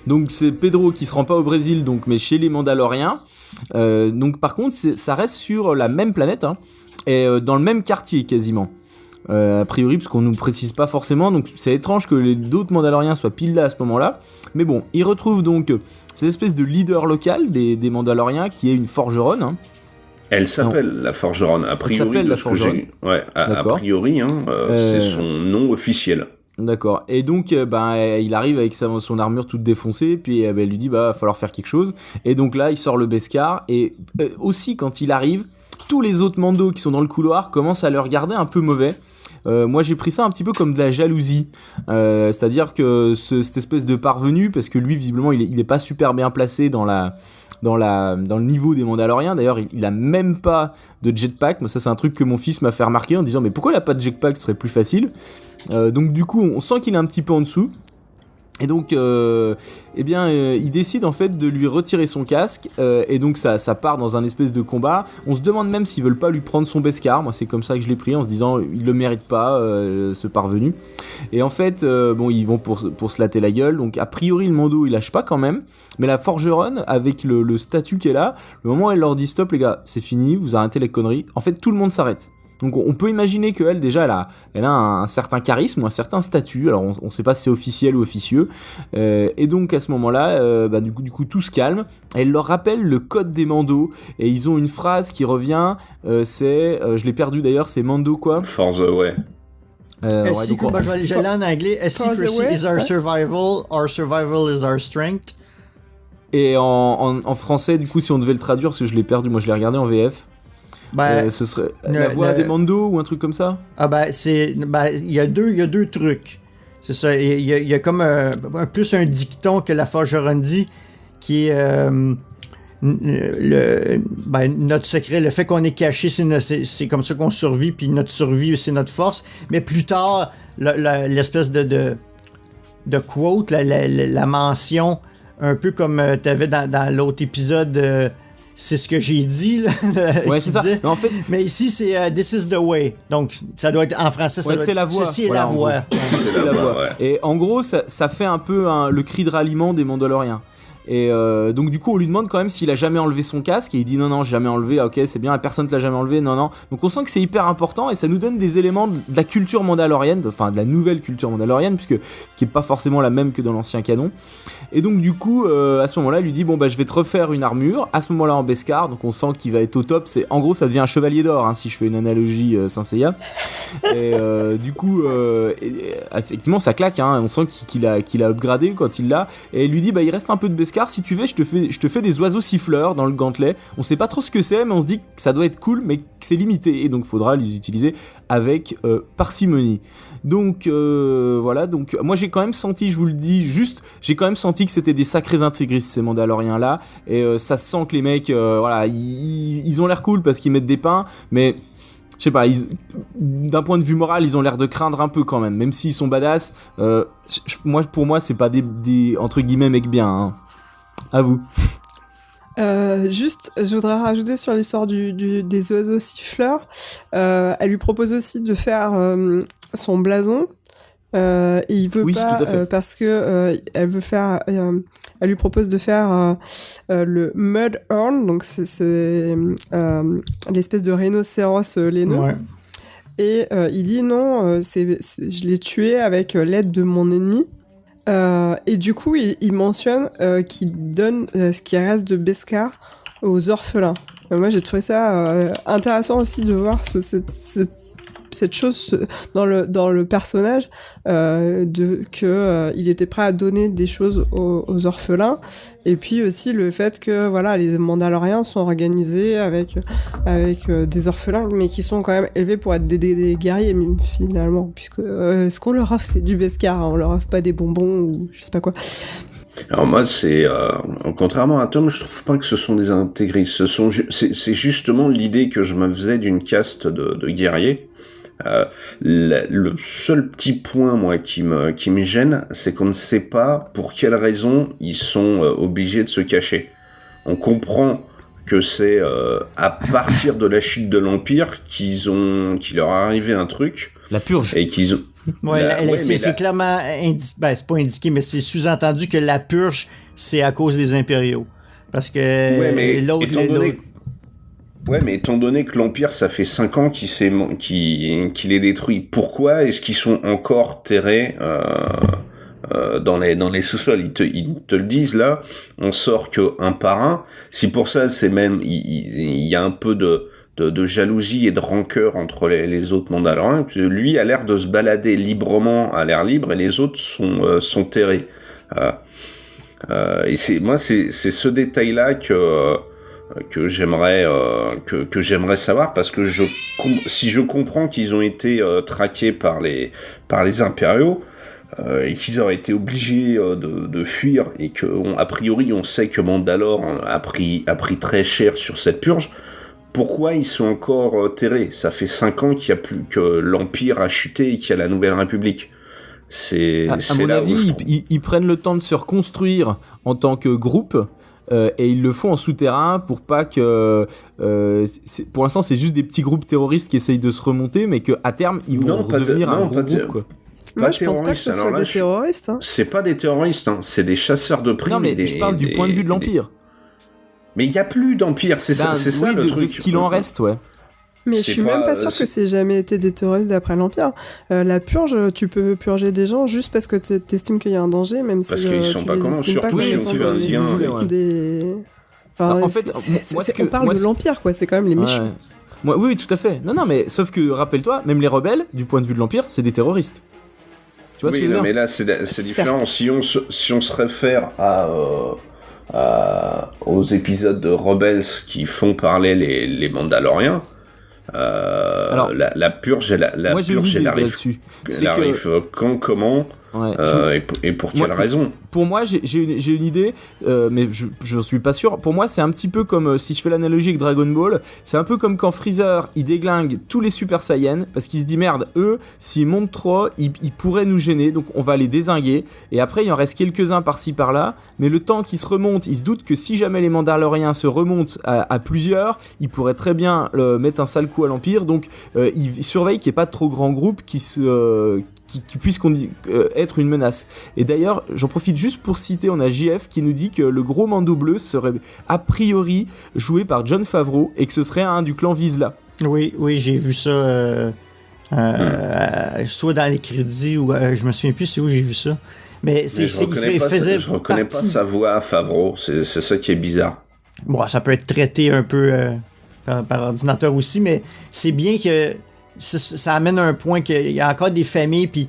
Speaker 4: Donc c'est Pedro qui se rend pas au Brésil, donc mais chez les Mandaloriens. Donc par contre, ça reste sur la même planète. Hein. Et dans le même quartier quasiment, a priori, parce qu'on nous précise pas forcément, donc c'est étrange que les d'autres Mandaloriens soient pile là à ce moment-là, mais bon, ils retrouvent donc cette espèce de leader local des Mandaloriens qui est une forgeronne. Hein.
Speaker 2: Elle s'appelle la forgeronne, a priori.
Speaker 4: Elle s'appelle la forgeronne.
Speaker 2: Ouais, a priori, hein, c'est son nom officiel.
Speaker 4: D'accord. Et donc, il arrive avec son armure toute défoncée, puis elle lui dit, va falloir faire quelque chose. Et donc là, il sort le Beskar, et aussi quand il arrive, tous les autres Mandos qui sont dans le couloir commencent à le regarder un peu mauvais. Moi j'ai pris ça un petit peu comme de la jalousie, c'est-à-dire que cette espèce de parvenu, parce que lui visiblement il est pas super bien placé dans le niveau des Mandaloriens. D'ailleurs il a même pas de jetpack. Moi ça c'est un truc que mon fils m'a fait remarquer en disant mais pourquoi il a pas de jetpack, ce serait plus facile. Donc du coup on sent qu'il est un petit peu en dessous. Et donc, il décide en fait de lui retirer son casque, et donc ça part dans un espèce de combat. On se demande même s'ils veulent pas lui prendre son Beskar. Moi, c'est comme ça que je l'ai pris, en se disant il le mérite pas, ce parvenu. Et en fait, ils vont pour se latter la gueule. Donc a priori le Mando il lâche pas quand même, mais la forgeronne avec le statut qu'elle a, le moment où elle leur dit stop les gars, c'est fini, vous arrêtez les conneries. En fait, tout le monde s'arrête. Donc on peut imaginer qu'elle déjà elle a un certain charisme ou un certain statut. Alors on sait pas si c'est officiel ou officieux. Et donc à ce moment-là, du coup tout se calme. Elle leur rappelle le code des Mandos et ils ont une phrase qui revient. Je l'ai perdu d'ailleurs. C'est Mando quoi?
Speaker 2: For the way.
Speaker 1: J'allais en anglais. A secrecy is our survival is our strength.
Speaker 4: Et en français, du coup, si on devait le traduire, parce que je l'ai perdu, moi je l'ai regardé en VF. Ce serait la voix des Mandos ou un truc comme ça.
Speaker 1: Il y a deux trucs. C'est ça. Il y a comme plus un dicton que la forgeronne dit, qui est notre secret, le fait qu'on est caché, c'est comme ça qu'on survit, puis notre survie c'est notre force. Mais plus tard, l'espèce de quote, la mention, un peu comme t'avais dans l'autre épisode. C'est ce que j'ai dit, là.
Speaker 4: Ouais, c'est ça.
Speaker 1: Mais, en fait, mais ici, c'est This is the way. Donc, ça doit être en français, ça doit
Speaker 4: c'est
Speaker 1: être
Speaker 4: la voix.
Speaker 1: Ceci est la voix.
Speaker 4: Ceci est la voix. Ouais. Et en gros, ça fait un peu le cri de ralliement des Mandaloriens. Et donc du coup on lui demande quand même s'il a jamais enlevé son casque et il dit non j'ai jamais enlevé. Ok, c'est bien, personne te l'a jamais enlevé. Non. Donc on sent que c'est hyper important et ça nous donne des éléments de la culture mandalorienne, enfin de la nouvelle culture mandalorienne, puisque qui est pas forcément la même que dans l'ancien canon. Et donc du coup à ce moment-là il lui dit je vais te refaire une armure à ce moment-là en Beskar. Donc on sent qu'il va être au top. C'est en gros ça devient un chevalier d'or, hein, si je fais une analogie Saint Seiya. Et du coup effectivement ça claque, hein. On sent qu'il a upgradé quand il l'a. Et il lui dit il reste un peu de Beskar. Si tu veux, je te fais des oiseaux siffleurs dans le gantelet. On sait pas trop ce que c'est, mais on se dit que ça doit être cool, mais que c'est limité. Et donc, faudra les utiliser avec parcimonie. Donc, voilà. Donc, moi, j'ai quand même senti, je vous le dis, j'ai quand même senti que c'était des sacrés intégristes, ces Mandaloriens-là. Et ça sent que les mecs, ils ont l'air cool parce qu'ils mettent des pains, mais... Je sais pas, d'un point de vue moral, ils ont l'air de craindre un peu quand même s'ils sont badass. Pour moi, c'est pas des entre guillemets mecs bien. Hein. À vous.
Speaker 3: Je voudrais rajouter sur l'histoire des oiseaux siffleurs. Elle lui propose aussi de faire son blason. Et il veut pas parce que elle veut faire. Elle lui propose de faire le Mudhorn, donc c'est l'espèce de rhinocéros laineux. Ouais. Et il dit non, je l'ai tué avec l'aide de mon ennemi. Et du coup, il mentionne qu'il donne ce qui reste de Beskar aux orphelins. Moi, j'ai trouvé ça intéressant aussi de voir cette chose dans le personnage, il était prêt à donner des choses aux orphelins, et puis aussi le fait que les Mandaloriens sont organisés avec des orphelins, mais qui sont quand même élevés pour être des guerriers finalement, puisque ce qu'on leur offre c'est du Beskar, hein, on leur offre pas des bonbons ou je sais pas quoi.
Speaker 2: Alors moi, contrairement à Tom, je trouve pas que ce sont des intégristes. C'est justement l'idée que je me faisais d'une caste de guerriers. Le seul petit point, moi, qui me gêne, c'est qu'on ne sait pas pour quelles raisons ils sont obligés de se cacher. On comprend que c'est à partir de la chute de l'Empire qu'il leur est arrivé un truc.
Speaker 4: La purge.
Speaker 2: Et qu'ils ont...
Speaker 1: c'est clairement c'est pas indiqué, mais c'est sous-entendu que la purge, c'est à cause des impériaux. Parce que
Speaker 2: mais étant donné que l'Empire, ça fait 5 ans qu'il est détruit, pourquoi est-ce qu'ils sont encore terrés dans les sous-sols? Ils te le disent là, on sort que un par un. Si pour ça, c'est même, il y a un peu de jalousie et de rancœur entre les autres Mandaloriens. Lui a l'air de se balader librement à l'air libre et les autres sont terrés. Et c'est ce détail-là que j'aimerais savoir, parce que si je comprends qu'ils ont été traqués par les impériaux et qu'ils auraient été obligés de fuir, et que a priori on sait que Mandalore a pris très cher sur cette purge, pourquoi ils sont encore terrés? Ça fait 5 ans qu'il y a plus que l'Empire a chuté et qu'il y a la Nouvelle République.
Speaker 4: À mon avis, ils prennent le temps de se reconstruire en tant que groupe. Et ils le font en souterrain pour pas que... pour l'instant, c'est juste des petits groupes terroristes qui essayent de se remonter, mais qu'à terme, ils vont redevenir un gros groupe, quoi.
Speaker 3: Moi, je pense pas que ce soit des terroristes. Hein.
Speaker 2: C'est pas des terroristes, hein. C'est des chasseurs de primes.
Speaker 4: Non, mais je parle du point de vue de l'Empire.
Speaker 2: Mais il y a plus d'Empire, c'est ça le truc.
Speaker 4: De ce qu'il en reste, ouais.
Speaker 3: Mais je suis même pas sûr que c'est jamais été des terroristes d'après l'Empire. La purge, tu peux purger des gens juste parce que t'estimes qu'il y a un danger, même si tu les estimes pas comme étant des... Enfin,
Speaker 4: en fait,
Speaker 3: on parle de l'Empire, quoi. C'est quand même les méchants.
Speaker 4: Ouais. Oui, tout à fait. Non, mais sauf que, rappelle-toi, même les rebelles, du point de vue de l'Empire, c'est des terroristes. Tu vois ce que je veux dire ?
Speaker 2: Mais là, c'est différent. Si on se réfère aux épisodes de Rebels qui font parler les Mandaloriens, alors, la purge, elle arrive quand, comment, et pour quelle raison?
Speaker 4: Pour moi, j'ai une idée, mais je suis pas sûr. Pour moi, c'est un petit peu comme, si je fais l'analogie avec Dragon Ball, c'est un peu comme quand Freezer, il déglingue tous les Super Saiyans, parce qu'il se dit, merde, eux, s'ils montent trop, ils pourraient nous gêner, donc on va les dézinguer, et après, il en reste quelques-uns par-ci, par-là, mais le temps qu'ils se remontent, ils se doutent que si jamais les Mandaloriens se remontent à plusieurs, ils pourraient très bien mettre un sale coup à l'Empire, donc ils surveillent qu'il n'y ait pas de trop grands groupes qui puisse être une menace. Et d'ailleurs, j'en profite juste pour citer, on a JF qui nous dit que le gros Mando bleu serait a priori joué par Jon Favreau et que ce serait un du clan Vizsla.
Speaker 1: Oui, j'ai vu ça soit dans les crédits ou je me souviens plus c'est où j'ai vu ça. Mais
Speaker 2: je reconnais pas sa voix à Favreau, c'est ça qui est bizarre.
Speaker 1: Bon, ça peut être traité un peu par ordinateur aussi, mais c'est bien que ça amène un point qu'il y a encore des familles, puis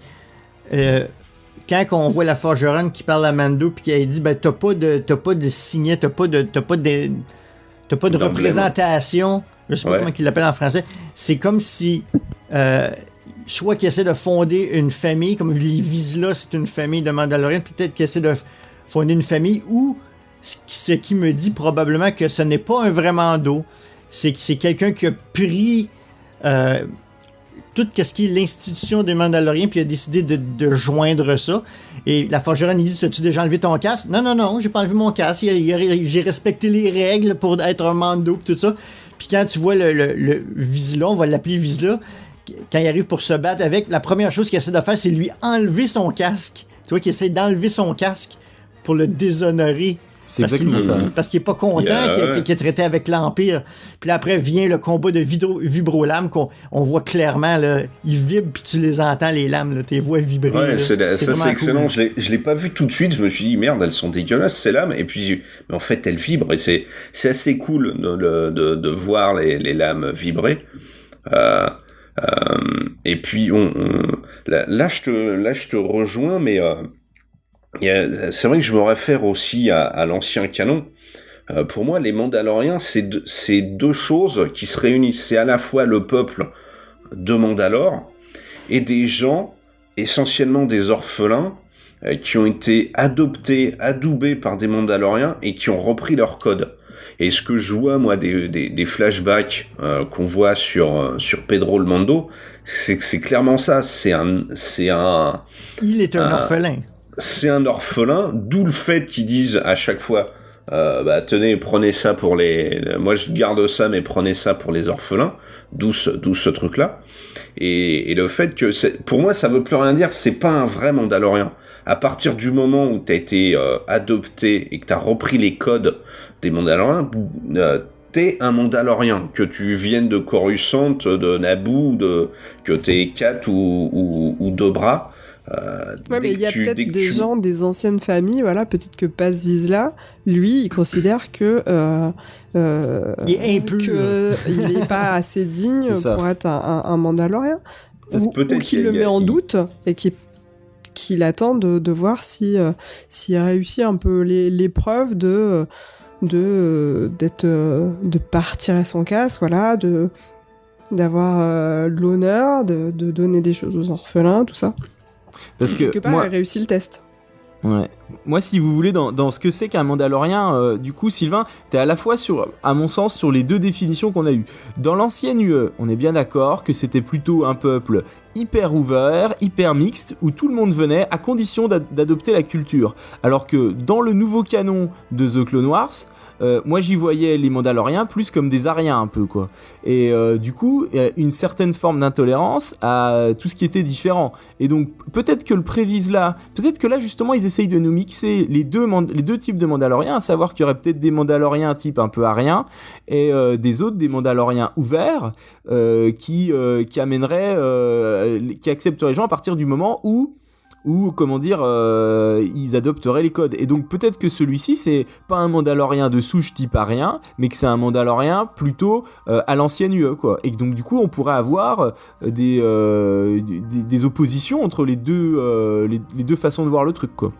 Speaker 1: quand on voit la forgeronne qui parle à Mando, puis qu'elle dit, ben t'as pas de signet, t'as pas de représentation, je sais pas comment il l'appelle en français, c'est comme si soit qu'il essaie de fonder une famille, comme les Vizsla, c'est une famille de Mandaloriens, peut-être qu'il essaie de fonder une famille, ou ce qui me dit probablement que ce n'est pas un vrai Mando, c'est quelqu'un qui a pris tout ce qui est l'institution des Mandaloriens, puis il a décidé de joindre ça. Et la forgeronne, il dit, as-tu déjà enlevé ton casque? Non, j'ai pas enlevé mon casque. J'ai respecté les règles pour être un Mando, pis tout ça. Puis quand tu vois le Vizsla, on va l'appeler Vizsla, quand il arrive pour se battre avec, la première chose qu'il essaie de faire, c'est lui enlever son casque. Tu vois qu'il essaie d'enlever son casque pour le déshonorer.
Speaker 4: C'est exactement ça.
Speaker 1: Parce qu'il est pas content qu'il est traité avec l'Empire. Puis là, après vient le combat de vibrolames qu'on voit clairement, là, ils vibrent puis tu les entends, les lames, là, tes voix vibrer.
Speaker 2: Ouais,
Speaker 1: là.
Speaker 2: c'est excellent. Cool. Je l'ai pas vu tout de suite, je me suis dit, merde, elles sont dégueulasses ces lames. Et puis, mais en fait, elles vibrent et c'est assez cool de voir les lames vibrer. Et puis, là, je te rejoins, mais... c'est vrai que je me réfère aussi à l'ancien canon. Pour moi, les Mandaloriens, c'est deux choses qui se réunissent. C'est à la fois le peuple de Mandalore et des gens, essentiellement des orphelins, qui ont été adoubés par des Mandaloriens et qui ont repris leur code. Et ce que je vois, moi, des flashbacks qu'on voit sur Pedro le Mando, c'est que c'est clairement ça.
Speaker 1: Il est un orphelin.
Speaker 2: C'est un orphelin, d'où le fait qu'ils disent à chaque fois tenez, prenez ça pour moi je garde ça, mais prenez ça pour les orphelins, d'où ce truc-là. Et le fait que, pour moi, ça veut plus rien dire, c'est pas un vrai Mandalorien. À partir du moment où t'as été adopté et que t'as repris les codes des Mandaloriens, t'es un Mandalorien, que tu viennes de Coruscant, de Naboo, que t'aies 4 ou 2 bras.
Speaker 3: Ouais, mais il y a peut-être des gens des anciennes familles, voilà, peut-être que Paz Vizsla, lui, il considère que
Speaker 1: il est impur,
Speaker 3: il n'est pas assez digne pour être un Mandalorien, ou qu'il le met en doute et qu'il attend de voir s'il réussit un peu l'épreuve de partir à son casse, voilà, d'avoir l'honneur de donner des choses aux orphelins, tout ça.
Speaker 4: Parce que
Speaker 3: quelque part,
Speaker 4: moi,
Speaker 3: elle a réussi le test.
Speaker 4: Ouais. Moi, si vous voulez, dans ce que c'est qu'un Mandalorien, du coup, Sylvain, t'es à la fois à mon sens, sur les deux définitions qu'on a eues. Dans l'ancienne UE, on est bien d'accord que c'était plutôt un peuple hyper ouvert, hyper mixte, où tout le monde venait à condition d'adopter la culture. Alors que dans le nouveau canon de The Clone Wars, moi j'y voyais les Mandaloriens plus comme des Ariens un peu, quoi. Et du coup, une certaine forme d'intolérance à tout ce qui était différent. Et donc peut-être que peut-être que là justement ils essayent de nous mixer les deux types de Mandaloriens, à savoir qu'il y aurait peut-être des Mandaloriens type un peu Ariens et des autres, des Mandaloriens ouverts qui amèneraient, qui accepteraient les gens à partir du moment où comment dire, ils adopteraient les codes. Et donc peut-être que celui-ci, c'est pas un Mandalorien de souche type arien, mais que c'est un Mandalorien plutôt à l'ancienne UE, quoi. Et que donc du coup, on pourrait avoir des oppositions entre les deux façons de voir le truc, quoi.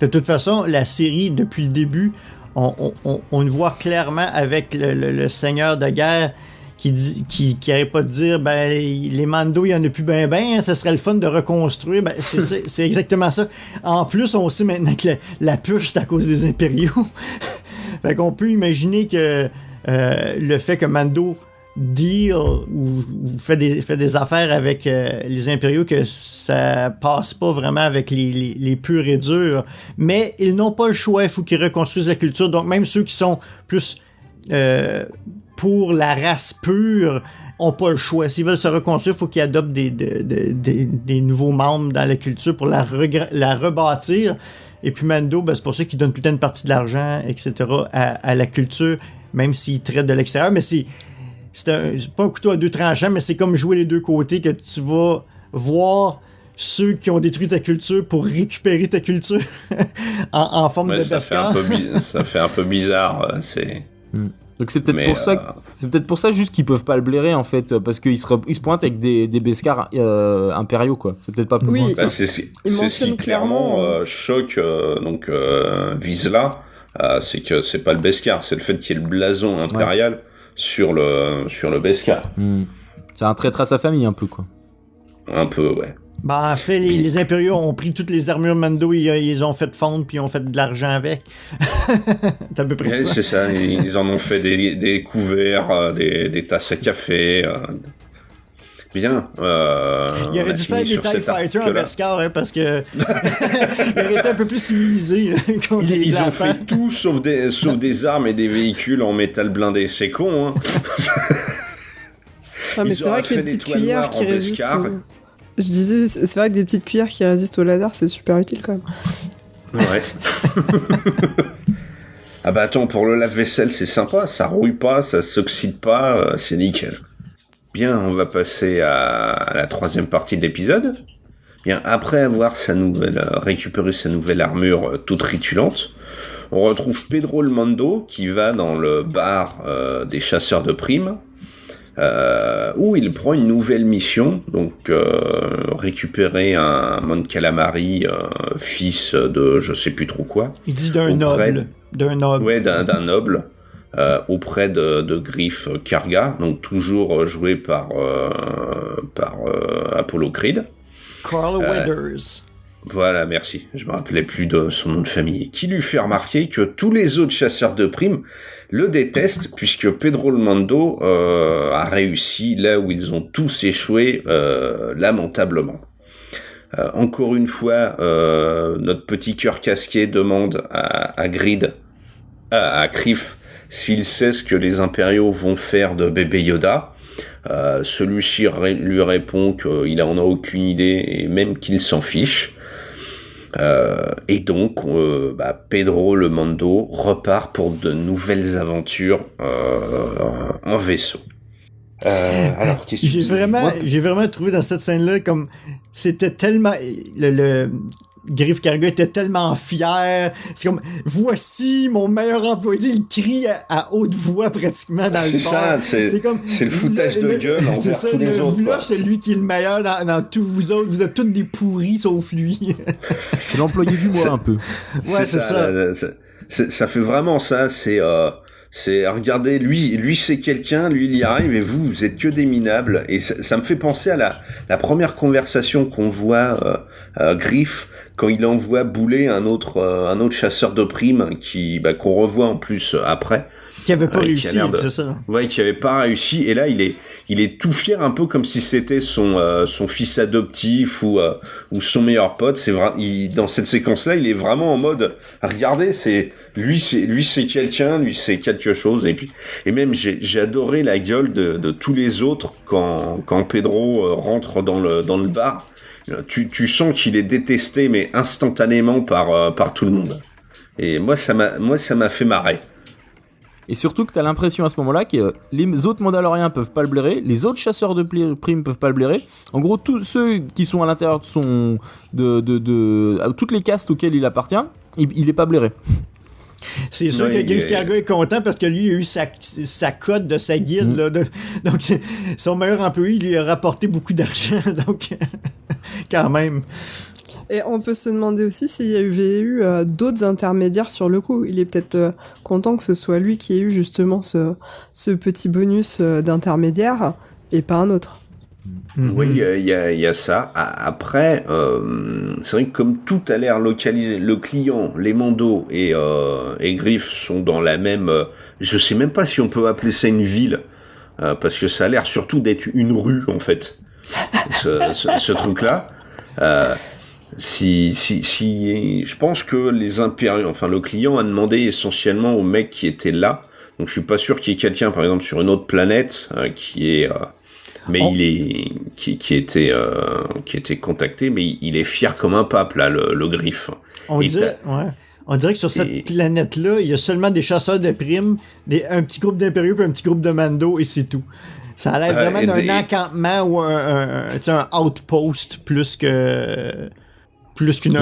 Speaker 1: De toute façon, la série, depuis le début, on le voit clairement avec le seigneur de guerre qui arrête pas de dire les Mando, il y en a plus ben, ça serait le fun de reconstruire. C'est exactement ça. En plus, on sait maintenant que la purge, c'est à cause des impériaux. Fait qu'on peut imaginer que le fait que Mando deal ou fait des affaires avec les impériaux, que ça passe pas vraiment avec les purs et durs. Mais ils n'ont pas le choix, il faut qu'ils reconstruisent la culture. Donc même ceux qui sont plus pour la race pure ont pas le choix. S'ils veulent se reconstruire, il faut qu'ils adoptent des nouveaux membres dans la culture pour la rebâtir. Et puis Mando, c'est pour ça qu'il donne peut-être une partie de l'argent, etc. à la culture, même s'il traite de l'extérieur. Mais c'est pas un couteau à deux tranchants, mais c'est comme jouer les deux côtés, que tu vas voir ceux qui ont détruit ta culture pour récupérer ta culture en forme de Beskar.
Speaker 2: Ça fait un peu bizarre. C'est...
Speaker 4: Donc c'est peut-être pour ça juste qu'ils peuvent pas le blairer, en fait, parce qu'ils se pointent avec des Beskar impériaux, quoi. C'est peut-être pas plus loin.
Speaker 2: C'est ce qui clairement choque Vizsla, c'est que c'est pas le Beskar, c'est le fait qu'il y ait le blason impérial sur le Beskar.
Speaker 4: C'est un traître à sa famille, un peu, quoi.
Speaker 2: Un peu, ouais.
Speaker 1: En fait, les impériaux ont pris toutes les armures Mando, ils ont fait fondre, puis ils ont fait de l'argent avec. C'est à peu près ça.
Speaker 2: C'est ça, ils en ont fait des couverts, des tasses à café. Bien.
Speaker 1: Il aurait dû faire des TIE Fighters en Beskar, parce que il aurait été un peu plus civilisé contre les
Speaker 2: Ils ont fait tout sauf des armes et des véhicules en métal blindé. C'est con, hein.
Speaker 3: Non, mais c'est vrai que les petites cuillères qui résistent... Je disais, c'est vrai que des petites cuillères qui résistent au laser, c'est super utile quand même.
Speaker 2: Ouais. Attends, pour le lave-vaisselle, c'est sympa, ça rouille pas, ça s'oxyde pas, c'est nickel. Bien, on va passer à la troisième partie de l'épisode. Bien, après avoir récupéré sa nouvelle armure toute ritulante, on retrouve Pedro le Mando qui va dans le bar des chasseurs de primes, où il prend une nouvelle mission, donc récupérer un Mon Calamari, fils de je sais plus trop quoi.
Speaker 1: Il dit d'un noble.
Speaker 2: Ouais, d'un noble, auprès de Griff Karga, donc toujours joué par Apollo Creed.
Speaker 1: Carl Weathers.
Speaker 2: Voilà, merci. Je me rappelais plus de son nom de famille. Qui lui fait remarquer que tous les autres chasseurs de primes le détestent, puisque Pedro le Mando a réussi là où ils ont tous échoué lamentablement. Encore une fois, notre petit cœur casqué demande à Greef, s'il sait ce que les impériaux vont faire de bébé Yoda. Celui-ci lui répond qu'il en a aucune idée et même qu'il s'en fiche. Et donc, Pedro le Mando repart pour de nouvelles aventures en vaisseau. Alors, qu'est-ce que
Speaker 1: j'ai vraiment trouvé dans cette scène-là comme c'était tellement le Greef Karga était tellement fier. C'est comme voici mon meilleur employé. Il crie à haute voix pratiquement dans le bar.
Speaker 2: C'est le foutage de gueule envers tous les autres.
Speaker 1: Là, c'est lui qui est le meilleur dans tous vous autres. Vous êtes tous des pourris sauf lui.
Speaker 4: C'est l'employé du mois un peu.
Speaker 1: Ouais, c'est ça.
Speaker 2: Ça fait vraiment ça. C'est regardez, lui c'est quelqu'un, lui il y arrive et vous êtes que des minables. Et ça me fait penser à la première conversation qu'on voit Greef quand il envoie bouler un autre chasseur de primes qu'on revoit en plus après.
Speaker 1: Qui avait pas réussi, c'est ça.
Speaker 2: Ouais, qui avait pas réussi. Et là, il est tout fier, un peu comme si c'était son fils adoptif ou son meilleur pote. C'est vrai. Dans cette séquence-là, il est vraiment en mode, regardez, c'est quelqu'un, lui c'est quelque chose. Et même j'ai adoré la gueule de tous les autres quand Pedro rentre dans le bar. Tu sens qu'il est détesté, mais instantanément par tout le monde. Et moi, ça m'a fait marrer.
Speaker 4: Et surtout que t'as l'impression à ce moment-là que les autres Mandaloriens peuvent pas le blairer, les autres chasseurs de primes peuvent pas le blairer. En gros, tous ceux qui sont à l'intérieur de toutes les castes auxquelles il appartient, il est pas blairé.
Speaker 1: C'est sûr que Greef Karga est content parce que lui il a eu sa cote de sa guilde. Là, donc, son meilleur employé, il lui a rapporté beaucoup d'argent. Donc, quand même.
Speaker 3: Et on peut se demander aussi s'il y avait eu d'autres intermédiaires sur le coup. Il est peut-être content que ce soit lui qui ait eu justement ce petit bonus d'intermédiaire et pas un autre.
Speaker 2: Oui, il y a ça. Après, c'est vrai que comme tout a l'air localisé, le client, les Mando et Greef sont dans la même... je sais même pas si on peut appeler ça une ville, parce que ça a l'air surtout d'être une rue, en fait, ce truc-là. Je pense que les impériaux, enfin le client a demandé essentiellement aux mecs qui étaient là, donc je suis pas sûr qu'il y ait quelqu'un, par exemple, sur une autre planète qui était contacté, mais il est fier comme un pape là, le Greef.
Speaker 1: On dirait que sur cette planète-là, il y a seulement des chasseurs de primes, un petit groupe d'impériaux puis un petit groupe de Mando et c'est tout. Ça a l'air vraiment d'un encampement ou un outpost plus qu'un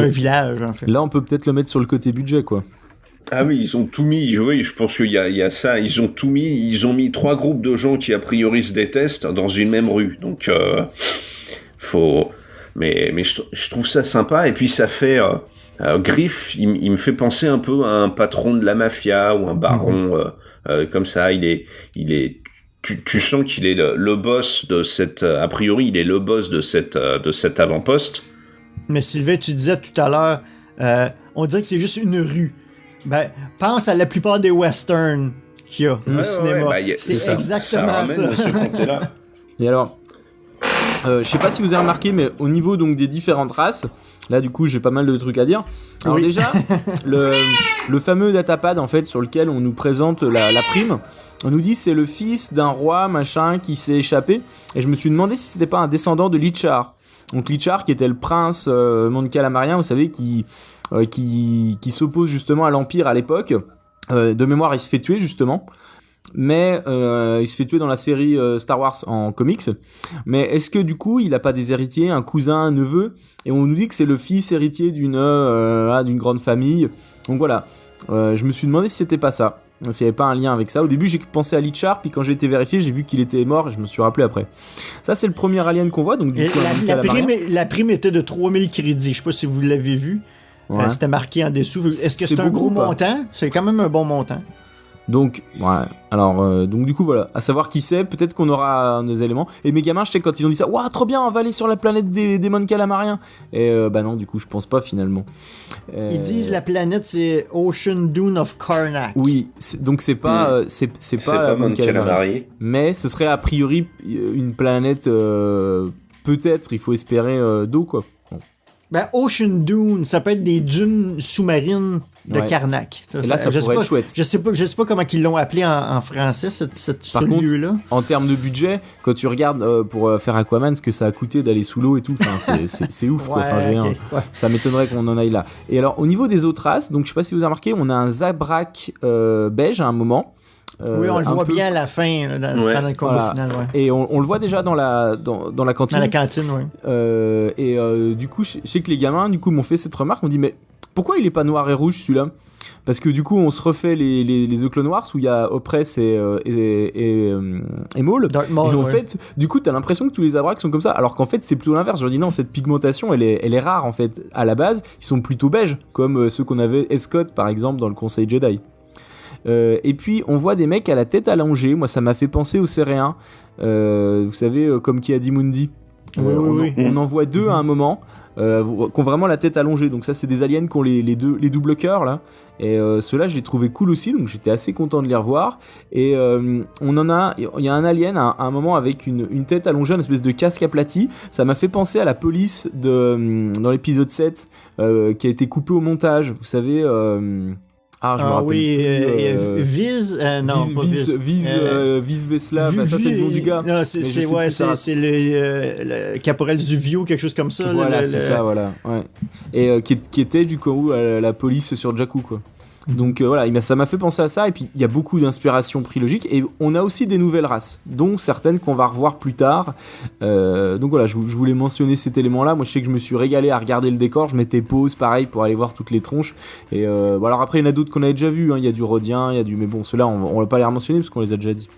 Speaker 1: village en fait.
Speaker 4: Là, on peut peut-être le mettre sur le côté budget, quoi.
Speaker 2: Ah oui, ils ont tout mis. Oui, je pense qu'il y a ça. Ils ont tout mis. Ils ont mis 3 groupes de gens qui a priori se détestent dans une même rue. Donc, Mais je trouve ça sympa. Et puis ça fait Greef. Il me fait penser un peu à un patron de la mafia ou un baron comme ça. Tu sens qu'il est le boss de cette. A priori, il est le boss de cet avant-poste.
Speaker 1: Mais Sylvain, tu disais tout à l'heure, on dirait que c'est juste une rue. Ben, pense à la plupart des westerns qu'il y a au cinéma. C'est exactement ça.
Speaker 4: Et alors, je sais pas si vous avez remarqué, mais au niveau donc des différentes races, là du coup j'ai pas mal de trucs à dire. Alors déjà, le fameux datapad en fait sur lequel on nous présente la prime, on nous dit c'est le fils d'un roi machin qui s'est échappé, et je me suis demandé si c'était pas un descendant de Lichar. Donc Lichar qui était le prince Mon Calamarien, vous savez, qui s'oppose justement à l'Empire à l'époque. De mémoire, il se fait tuer justement. Mais il se fait tuer dans la série Star Wars en comics. Mais est-ce que du coup, il a pas des héritiers, un cousin, un neveu? Et on nous dit que c'est le fils héritier d'une grande famille. Donc voilà, je me suis demandé si c'était pas ça. S'il n'y avait pas un lien avec ça. Au début, j'ai pensé à Lichar, puis quand j'ai été vérifié, j'ai vu qu'il était mort et je me suis rappelé après. Ça, c'est le premier alien qu'on voit. Donc, du coup,
Speaker 1: la prime était de 3000 crédits. Je sais pas si vous l'avez vu. Ouais. C'était marqué en dessous. Est-ce que c'est un gros montant? C'est quand même un bon montant.
Speaker 4: Donc, ouais. Alors, donc du coup, voilà. À savoir qui c'est, peut-être qu'on aura des éléments. Et mes gamins, je sais quand ils ont dit ça, waouh, trop bien, on va aller sur la planète des démons calamariens. Et bah non, du coup, je pense pas finalement.
Speaker 1: Ils disent la planète, c'est Ocean Dune of Karnak.
Speaker 4: Oui, donc c'est pas, c'est pas
Speaker 2: Mon Calamari.
Speaker 4: mais ce serait a priori une planète, peut-être, il faut espérer d'eau quoi. Bon.
Speaker 1: Ben, Ocean Dune, ça peut être des dunes sous-marines de
Speaker 4: Ouais.
Speaker 1: Karnak.
Speaker 4: Et là, ça pourrait être chouette.
Speaker 1: Je sais pas comment ils l'ont appelé en français, ce
Speaker 4: Par contre,
Speaker 1: lieu-là.
Speaker 4: En termes de budget, quand tu regardes pour faire Aquaman, ce que ça a coûté d'aller sous l'eau et tout, enfin, c'est ouf quoi. Enfin,
Speaker 1: Ouais, ok, ouais.
Speaker 4: ça m'étonnerait qu'on en aille là. Et alors, au niveau des autres races, donc je sais pas si vous avez remarqué, on a un Zabrak beige à un moment.
Speaker 1: Oui, on le
Speaker 4: un
Speaker 1: voit
Speaker 4: peu-
Speaker 1: bien à la fin, là,
Speaker 2: Ouais.
Speaker 1: pendant le combat
Speaker 4: Voilà.
Speaker 1: final. Ouais.
Speaker 4: Et on le voit déjà dans la cantine.
Speaker 1: Dans la cantine, oui.
Speaker 4: Du coup, je sais que les gamins, du coup, m'ont fait cette remarque, m'ont dit, mais pourquoi il est pas noir et rouge celui-là ? Parce que du coup, on se refait les The Clone Wars où il y a Opress et Maul.
Speaker 1: Darth Maul,
Speaker 4: Et en
Speaker 1: ouais.
Speaker 4: fait, du coup, t'as l'impression que tous les Abraks sont comme ça, alors qu'en fait, c'est plutôt l'inverse. Je leur dis non, cette pigmentation, elle est rare en fait. À la base, ils sont plutôt beiges, comme ceux qu'on avait Escott par exemple dans le Conseil Jedi. Et puis on voit des mecs à la tête allongée. Moi, ça m'a fait penser aux Céréens. Vous savez, comme Ki-Adi-Mundi.
Speaker 1: Oui.
Speaker 4: On en voit deux à un moment qui ont vraiment la tête allongée. Donc ça, c'est des aliens qui ont les doubles cœurs là. Et ceux-là, je les trouvais cool aussi. Donc j'étais assez content de les revoir. Et il y a un alien à un moment avec une tête allongée, une espèce de casque aplati. Ça m'a fait penser à la police dans l'épisode 7 qui a été coupée au montage. Vous savez. Je me rappelle
Speaker 1: oui,
Speaker 4: plus,
Speaker 1: Viz, non, pas Viz.
Speaker 4: Viz Vesla, enfin, ça c'est le nom du gars.
Speaker 1: Non,
Speaker 4: Mais je sais plus ça.
Speaker 1: c'est le caporal Zuvio, quelque chose comme ça.
Speaker 4: Voilà, c'est ça, voilà. Ouais. Et qui était du coup la police sur Jakku, quoi. Donc voilà, ça m'a fait penser à ça. Et puis il y a beaucoup d'inspiration trilogique. Et on a aussi des nouvelles races, dont certaines qu'on va revoir plus tard. Donc voilà, je voulais mentionner cet élément-là. Moi, je sais que je me suis régalé à regarder le décor. Je mettais pause, pareil, pour aller voir toutes les tronches. Et bon, alors après, il y en a d'autres qu'on avait déjà vus. Hein. Il y a du Rhodien, il y a du. Mais bon, ceux-là, on va pas les mentionner parce qu'on les a déjà dit.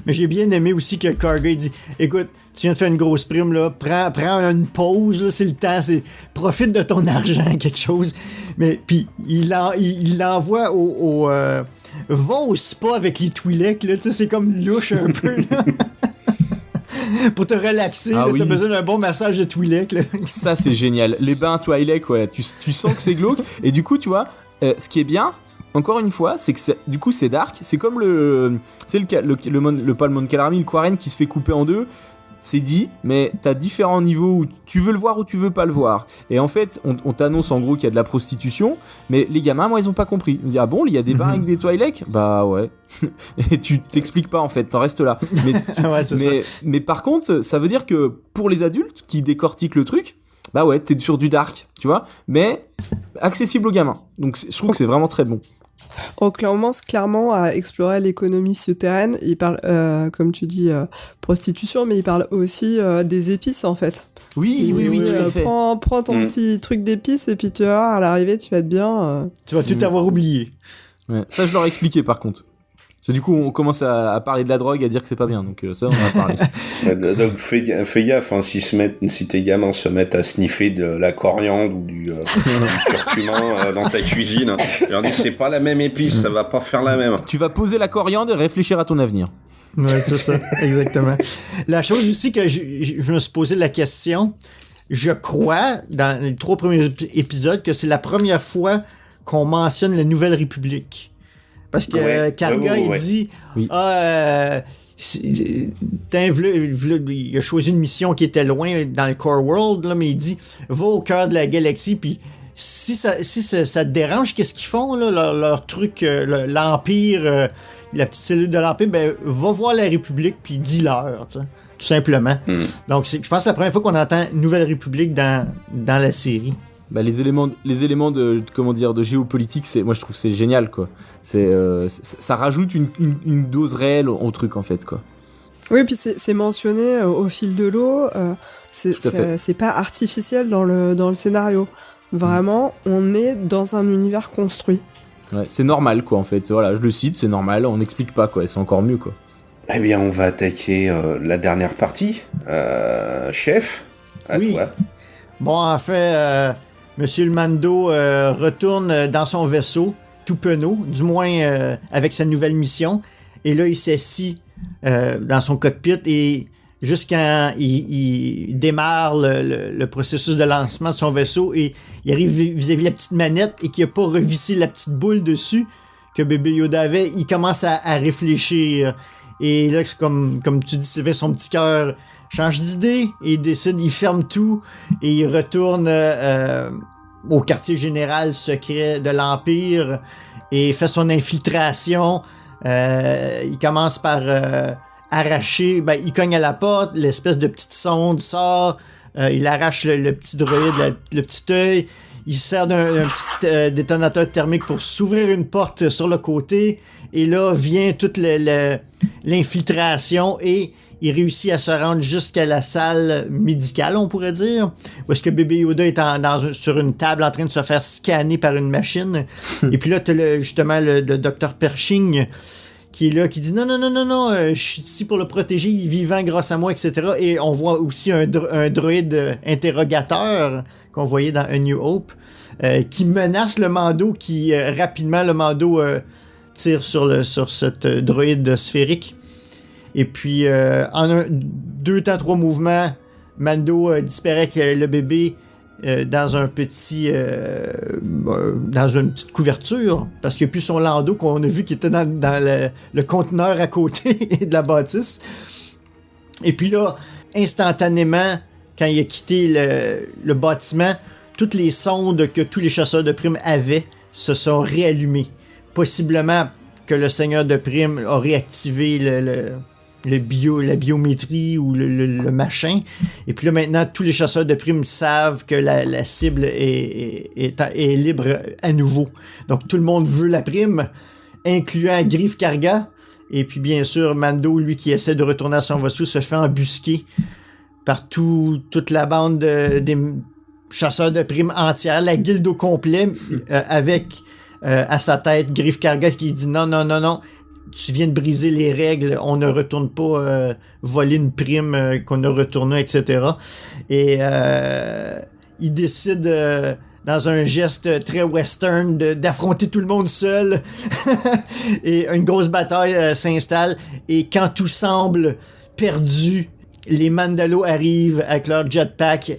Speaker 1: Mais j'ai bien aimé aussi que Karga il dit écoute, tu viens de faire une grosse prime là, prends une pause, là, c'est le temps, profite de ton argent, quelque chose. Mais puis il l'envoie au va au spa avec les Twi'lek là, tu sais, c'est comme louche un peu là. Pour te relaxer, là,
Speaker 4: oui.
Speaker 1: t'as besoin d'un bon massage de Twi'lek là.
Speaker 4: Ça, c'est génial. Les bains Twi'lek, ouais, tu sens que c'est glauque. Et du coup, tu vois, ce qui est bien, encore une fois, c'est que du coup, c'est dark. C'est comme pas le Mon Calamari, le Quarren qui se fait couper en deux. C'est dit, mais t'as différents niveaux où tu veux le voir ou tu veux pas le voir. Et en fait, on t'annonce en gros qu'il y a de la prostitution, mais les gamins, moi, ils ont pas compris. Ils disent, ah bon, il y a des bains avec des Twi'lek ? Bah ouais. Et tu t'expliques pas en fait, t'en restes là.
Speaker 1: Ouais, c'est ça.
Speaker 4: Mais par contre, ça veut dire que pour les adultes qui décortiquent le truc, bah ouais, t'es sur du dark, tu vois, mais accessible aux gamins. Donc je trouve que c'est vraiment très bon.
Speaker 3: On commence clairement à explorer l'économie souterraine. Il parle, comme tu dis, prostitution, mais il parle aussi des épices en fait.
Speaker 4: Oui, tout à fait.
Speaker 3: Prends ton petit truc d'épices et puis tu vas voir, à l'arrivée, tu vas être bien.
Speaker 1: Tu vas tout avoir oublié.
Speaker 4: Ouais. Ça, je leur ai expliqué par contre. Parce que du coup, on commence à parler de la drogue, à dire que c'est pas bien. Donc ça, on en a parlé.
Speaker 2: Donc fais gaffe, hein, si tes gamins se mettent à sniffer de la coriandre ou du curcuma dans ta cuisine, hein, je leur dis c'est pas la même épice, ça va pas faire la même.
Speaker 4: Tu vas poser la coriandre et réfléchir à ton avenir.
Speaker 1: Ouais, c'est ça, exactement. La chose aussi que je me suis posé la question, je crois, dans les 3 premiers épisodes, que c'est la première fois qu'on mentionne la Nouvelle République. Parce que Karga, il dit
Speaker 4: Oui.
Speaker 1: il a choisi une mission qui était loin dans le Core World, là, mais il dit va au cœur de la galaxie, puis si ça te dérange, qu'est-ce qu'ils font, là, leur truc, l'Empire, la petite cellule de l'Empire, ben va voir la République, puis dis-leur, tu sais, tout simplement. Donc, je pense que c'est la première fois qu'on entend Nouvelle République dans la série.
Speaker 4: Bah, les éléments de comment dire de géopolitique, moi je trouve que c'est génial quoi. Ça rajoute une dose réelle au truc en fait quoi.
Speaker 3: Oui, puis c'est mentionné au fil de l'eau.
Speaker 4: Tout à fait.
Speaker 3: C'est pas artificiel dans le scénario. Vraiment, on est dans un univers construit.
Speaker 4: Ouais, c'est normal quoi en fait. Voilà, je le cite, c'est normal. On n'explique pas quoi. Et c'est encore mieux quoi.
Speaker 2: Eh bien, on va attaquer la dernière partie. Chef, à toi.
Speaker 1: Bon, en fait, Monsieur le Mando retourne dans son vaisseau tout penaud, du moins avec sa nouvelle mission. Et là, il s'assit dans son cockpit et juste quand il démarre le processus de lancement de son vaisseau et il arrive vis-à-vis la petite manette et qu'il n'a pas revissé la petite boule dessus que bébé Yoda avait, il commence à réfléchir. Et là, comme tu dis, Sylvain, son petit cœur change d'idée et il ferme tout et il retourne au quartier général secret de l'Empire et fait son infiltration. Il commence par arracher, il cogne à la porte, l'espèce de petite sonde sort, il arrache le petit droïde, le petit œil, il se sert d'un petit détonateur thermique pour s'ouvrir une porte sur le côté, et là vient toute l'infiltration et il réussit à se rendre jusqu'à la salle médicale, on pourrait dire, où est-ce que bébé Yoda est sur une table en train de se faire scanner par une machine. Et puis là, tu as justement le Dr. Pershing qui est là, qui dit non, je suis ici pour le protéger, il est vivant grâce à moi, etc. Et on voit aussi un droïde interrogateur qu'on voyait dans A New Hope, qui menace le Mando, qui rapidement, le Mando tire sur cette droïde sphérique. Et puis, en 2 temps, 3 mouvements, Mando disparaît avec le bébé dans un petit... dans une petite couverture, parce qu'il n'y a plus son landau qu'on a vu qui était dans le conteneur à côté de la bâtisse. Et puis là, instantanément, quand il a quitté le bâtiment, toutes les sondes que tous les chasseurs de primes avaient se sont réallumées. Possiblement que le seigneur de primes a réactivé la biométrie ou le machin. Et puis là, maintenant, tous les chasseurs de primes savent que la cible est libre à nouveau. Donc, tout le monde veut la prime, incluant Greef Karga. Et puis, bien sûr, Mando, lui, qui essaie de retourner à son vaisseau, se fait embusquer par toute la bande des chasseurs de primes entière, la guilde au complet, avec à sa tête Greef Karga qui dit non, tu viens de briser les règles, on ne retourne pas voler une prime qu'on a retournée, etc. Et il décide, dans un geste très western, d'affronter tout le monde seul. Et une grosse bataille s'installe. Et quand tout semble perdu, les Mandalos arrivent avec leur jetpack.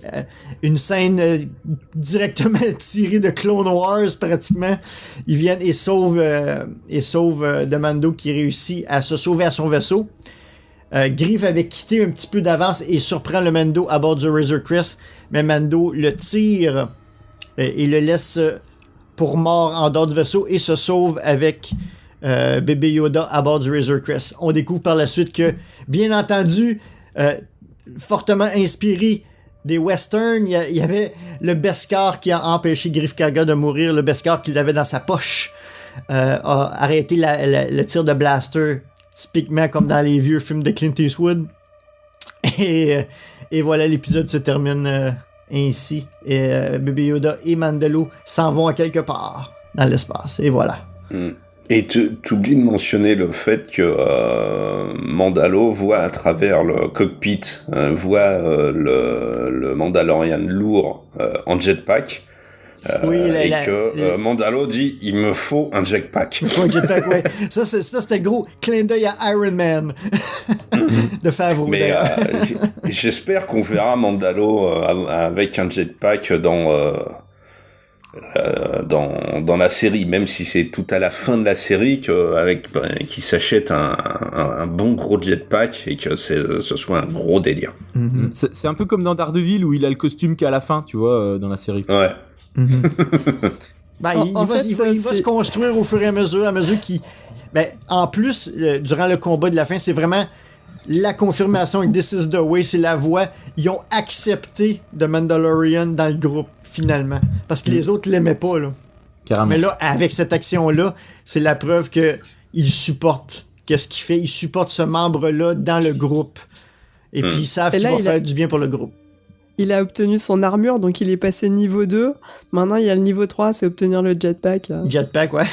Speaker 1: Une scène directement tirée de Clone Wars, pratiquement. Ils viennent et sauvent de Mando, qui réussit à se sauver à son vaisseau. Greef avait quitté un petit peu d'avance et surprend le Mando à bord du Razor Crest. Mais Mando le tire et le laisse pour mort en dehors du vaisseau et se sauve avec bébé Yoda à bord du Razor Crest. On découvre par la suite que, bien entendu, fortement inspiré des westerns, il y avait le Beskar qui a empêché Greef Karga de mourir, le Beskar qu'il avait dans sa poche, a arrêté le tir de blaster, typiquement comme dans les vieux films de Clint Eastwood. Et voilà, l'épisode se termine ainsi. Et bébé Yoda et Mandalore s'en vont à quelque part dans l'espace. Et voilà.
Speaker 2: Et t'oublies de mentionner le fait que Mandalore voit à travers le cockpit, voit le Mandalorian lourd en jetpack.
Speaker 1: Oui,
Speaker 2: Mandalore dit il me faut un jetpack.
Speaker 1: Il me faut un jetpack, ouais. Ça c'était gros clin d'œil à Iron Man de Favreau.
Speaker 2: Mais j'espère qu'on verra Mandalore avec un jetpack dans la série, même si c'est tout à la fin de la série qu'il s'achète un bon gros jetpack et que ce soit un gros délire.
Speaker 4: Mm-hmm. C'est un peu comme dans Daredevil où il a le costume qu'à la fin, tu vois, dans la série.
Speaker 2: Ouais.
Speaker 1: Mm-hmm. Il va se construire au fur et à mesure qu'il... en plus, durant le combat de la fin, c'est vraiment la confirmation que This is the way, c'est la voix. Ils ont accepté The Mandalorian dans le groupe, finalement. Parce que les autres l'aimaient pas, là.
Speaker 4: Carrément.
Speaker 1: Mais là, avec cette action-là, c'est la preuve qu'ils supportent qu'est-ce qu'il fait. Ils supportent ce membre-là dans le groupe. Et puis, ils savent qu'il va faire du bien pour le groupe.
Speaker 3: Il a obtenu son armure, donc il est passé niveau 2. Maintenant, il y a le niveau 3, c'est obtenir le jetpack.
Speaker 1: Jetpack, ouais.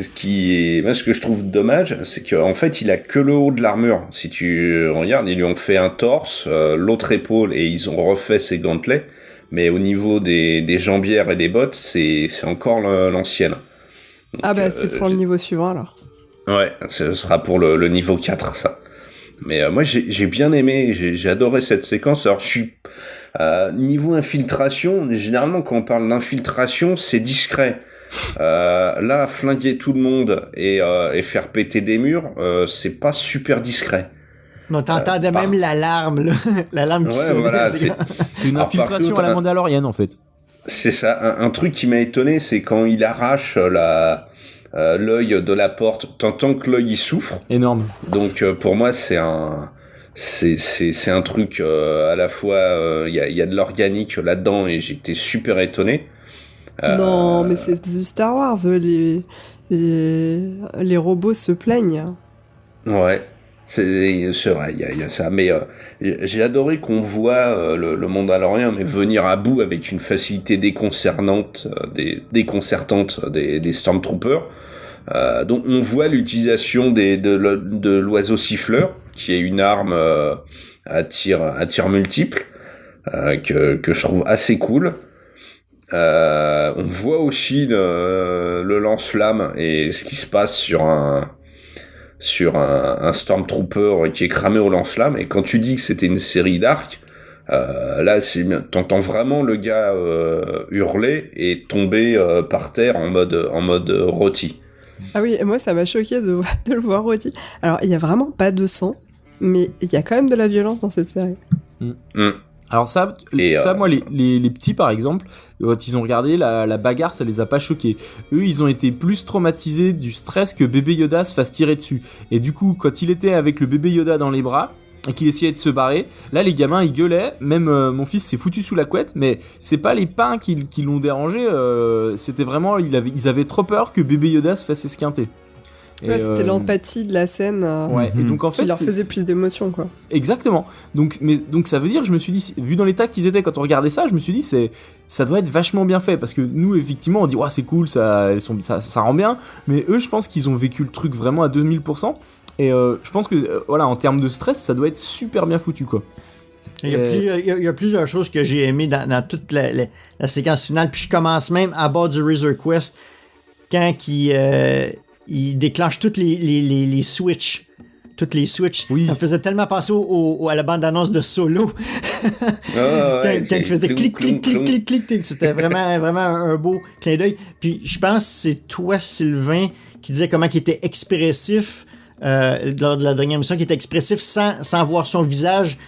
Speaker 2: Ce que je trouve dommage, c'est qu'en fait, il a que le haut de l'armure. Si tu regardes, ils lui ont fait un torse, l'autre épaule, et ils ont refait ses gantelets. Mais au niveau des jambières et des bottes, c'est encore l'ancienne. Donc,
Speaker 3: Ah bah c'est pour le niveau suivant alors.
Speaker 2: Ouais, ce sera pour le niveau 4, ça. Mais moi, j'ai bien aimé, j'ai adoré cette séquence. Alors, je suis... niveau infiltration, généralement, quand on parle d'infiltration, c'est discret. Là, flinguer tout le monde et faire péter des murs, c'est pas super discret.
Speaker 1: On t'entendait même l'alarme, là. L'alarme qui sonnait.
Speaker 2: Voilà,
Speaker 4: C'est une
Speaker 2: Alors,
Speaker 4: infiltration
Speaker 2: par contre,
Speaker 4: à la Mandalorienne en fait.
Speaker 2: c'est ça. Un truc qui m'a étonné, c'est quand il arrache l'œil de la porte. T'entends que l'œil il souffre.
Speaker 4: Énorme.
Speaker 2: Donc pour moi, c'est un truc à la fois. Il y a de l'organique là-dedans et j'étais super étonné.
Speaker 3: Non, mais c'est du Star Wars, les robots se plaignent.
Speaker 2: Ouais. C'est vrai, il y a ça. Mais j'ai adoré qu'on voit le Mandalorien mais venir à bout avec une facilité déconcertante des Stormtroopers. Donc on voit l'utilisation de l'oiseau siffleur, qui est une arme à tir multiple, que je trouve assez cool. On voit aussi le lance-flamme et ce qui se passe sur un Stormtrooper qui est cramé au lance-flamme. Et quand tu dis que c'était une série d'arcs, là t'entends vraiment le gars hurler et tomber par terre en mode rôti.
Speaker 3: Ah oui, et moi ça m'a choqué de le voir rôti. Alors il y a vraiment pas de sang, mais il y a quand même de la violence dans cette série.
Speaker 4: Alors ça, moi, les petits, par exemple, quand ils ont regardé la bagarre, ça les a pas choqués. Eux, ils ont été plus traumatisés du stress que bébé Yoda se fasse tirer dessus. Et du coup, quand il était avec le bébé Yoda dans les bras, et qu'il essayait de se barrer, là, les gamins, ils gueulaient. Même mon fils s'est foutu sous la couette, mais c'est pas les pains qui l'ont dérangé. C'était vraiment, ils avaient trop peur que bébé Yoda se fasse esquinter.
Speaker 3: Ouais, c'était l'empathie de la scène
Speaker 4: ouais, et donc en fait,
Speaker 3: qui leur faisait plus d'émotion, quoi.
Speaker 4: Exactement. Donc ça veut dire que je me suis dit, vu dans l'état qu'ils étaient quand on regardait ça, je me suis dit ça doit être vachement bien fait, parce que nous effectivement on dit ouais c'est cool, ça rend bien, mais eux je pense qu'ils ont vécu le truc vraiment à 2000%, et je pense que voilà, en termes de stress ça doit être super bien foutu, quoi.
Speaker 1: Il y a plusieurs choses que j'ai aimées dans toute la séquence finale, puis je commence même à bord du Razor Quest quand il déclenche toutes les switches. Toutes les switches.
Speaker 4: Oui.
Speaker 1: Ça me faisait tellement penser à la bande-annonce de Solo. Quand il faisait clic, clic, clic, clic, clic. C'était vraiment un beau clin d'œil. Puis je pense que c'est toi, Sylvain, qui disait comment il était expressif lors de la dernière émission, qui était expressif sans voir son visage.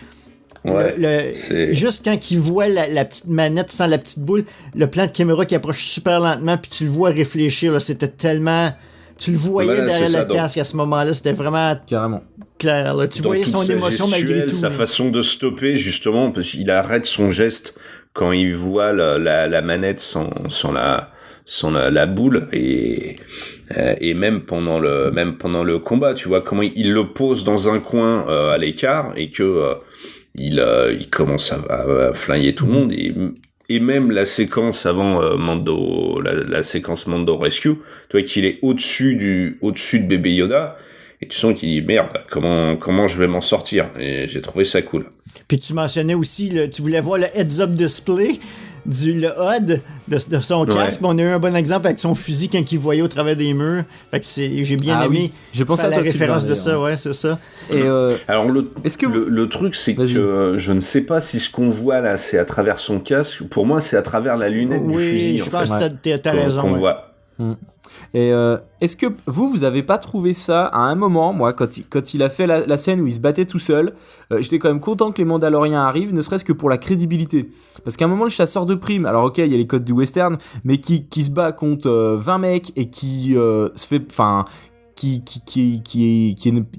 Speaker 2: Ouais,
Speaker 1: juste quand il voit la petite manette sans la petite boule, le plan de caméra qui approche super lentement, puis tu le vois réfléchir, là, c'était tellement... Tu le voyais derrière le casque à ce moment-là, c'était vraiment
Speaker 4: carrément
Speaker 1: clair. Là. Tu voyais son émotion malgré tout.
Speaker 2: Sa façon de stopper, justement, parce qu'il arrête son geste quand il voit la manette sans la boule, et même pendant le combat, tu vois comment il le pose dans un coin à l'écart, et que il commence à flinguer tout le monde, et même la séquence avant Mando, la séquence Mando Rescue, tu vois qu'il est au-dessus de bébé Yoda, et tu sens qu'il dit merde, comment je vais m'en sortir, et j'ai trouvé ça cool.
Speaker 1: Puis tu mentionnais aussi, tu voulais voir le heads-up display le HUD de son casque. Ouais. On a eu un bon exemple avec son fusil quand il voyait au travers des murs. Fait que j'ai bien aimé.
Speaker 4: Oui. J'ai pensé à
Speaker 1: la référence de ça, ouais, c'est ça.
Speaker 2: Et alors le truc, c'est que je ne sais pas si ce qu'on voit là, c'est à travers son casque. Pour moi, c'est à travers la lunette du fusil.
Speaker 1: Oui, je pense que t'as raison.
Speaker 2: Qu'on voit.
Speaker 4: Et est-ce que vous avez pas trouvé ça à un moment, moi, quand il a fait la scène où il se battait tout seul, j'étais quand même content que les Mandaloriens arrivent, ne serait-ce que pour la crédibilité, parce qu'à un moment le chasseur de primes, alors ok il y a les codes du western, mais qui se bat contre 20 mecs et qui se fait, enfin qui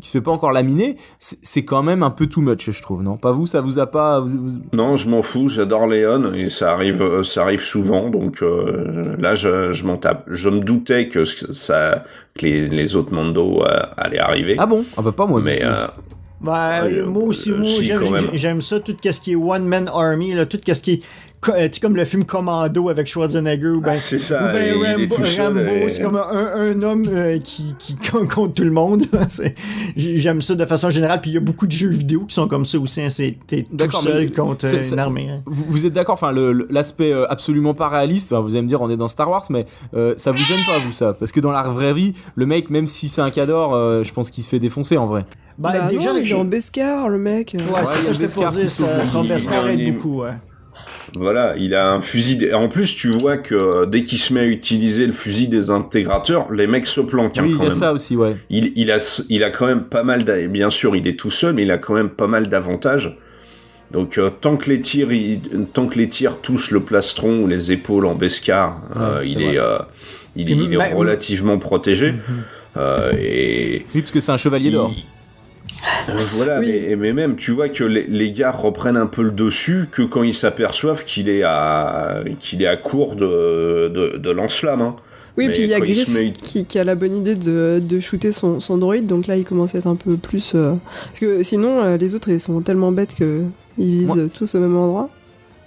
Speaker 4: se fait pas encore laminer, c'est quand même un peu too much, je trouve, non? Pas vous, ça vous a pas...
Speaker 2: Non, je m'en fous, j'adore Léon, et ça arrive souvent, donc là, je m'en tape. Je me doutais que les autres Mando allaient arriver.
Speaker 4: Ah bon? Ah bah pas moi,
Speaker 2: mais
Speaker 1: moi aussi, j'aime ça, tout ce qui est One Man Army, là, tout ce qui est comme le film Commando avec Schwarzenegger ou ben,
Speaker 2: c'est ça,
Speaker 1: ou ben
Speaker 2: il est tout seul
Speaker 1: Rambo,
Speaker 2: et-
Speaker 1: c'est comme un homme qui contre tout le monde. J'aime ça de façon générale, puis il y a beaucoup de jeux vidéo qui sont comme ça aussi, hein, t'es tout
Speaker 4: D'accord,
Speaker 1: seul
Speaker 4: mais
Speaker 1: contre une armée. Hein.
Speaker 4: Vous êtes d'accord, enfin l'aspect absolument pas réaliste, enfin, vous allez me dire on est dans Star Wars, mais ça vous gêne pas vous ça? Parce que dans la vraie vie, le mec, même si c'est un cador, je pense qu'il se fait défoncer en vrai.
Speaker 3: Bah
Speaker 1: déjà,
Speaker 3: non, il est en Beskar, le mec.
Speaker 1: Ouais, c'est ça,
Speaker 4: le
Speaker 1: je t'ai pour
Speaker 4: Beskar
Speaker 1: dire,
Speaker 4: qui sauve.
Speaker 1: son
Speaker 2: Il-
Speaker 1: Beskar
Speaker 2: il-
Speaker 1: aide beaucoup, ouais.
Speaker 2: Voilà, il a un fusil. En plus, tu vois que dès qu'il se met à utiliser le fusil des intégrateurs, les mecs se planquent.
Speaker 4: Oui, il
Speaker 2: quand
Speaker 4: y a
Speaker 2: même.
Speaker 4: ça aussi, ouais.
Speaker 2: Il a quand même pas mal. Bien sûr, il est tout seul, mais il a quand même pas mal d'avantages. Donc, tant que les tirs touchent le plastron ou les épaules en Beskar,
Speaker 4: Ouais,
Speaker 2: il
Speaker 4: c'est
Speaker 2: est, il est relativement protégé. Et
Speaker 4: Oui, parce que c'est un chevalier d'or.
Speaker 2: voilà,
Speaker 3: Oui.
Speaker 2: mais même, tu vois que les gars reprennent un peu le dessus que quand ils s'aperçoivent qu'il est à court de lance-flamme. Hein.
Speaker 3: Oui,
Speaker 2: Mais
Speaker 3: puis il y a
Speaker 2: quand il se
Speaker 3: Griff
Speaker 2: met-
Speaker 3: qui a la bonne idée de shooter son droïde, donc là il commence à être un peu plus. Parce que sinon, les autres ils sont tellement bêtes qu'ils visent tous au même endroit.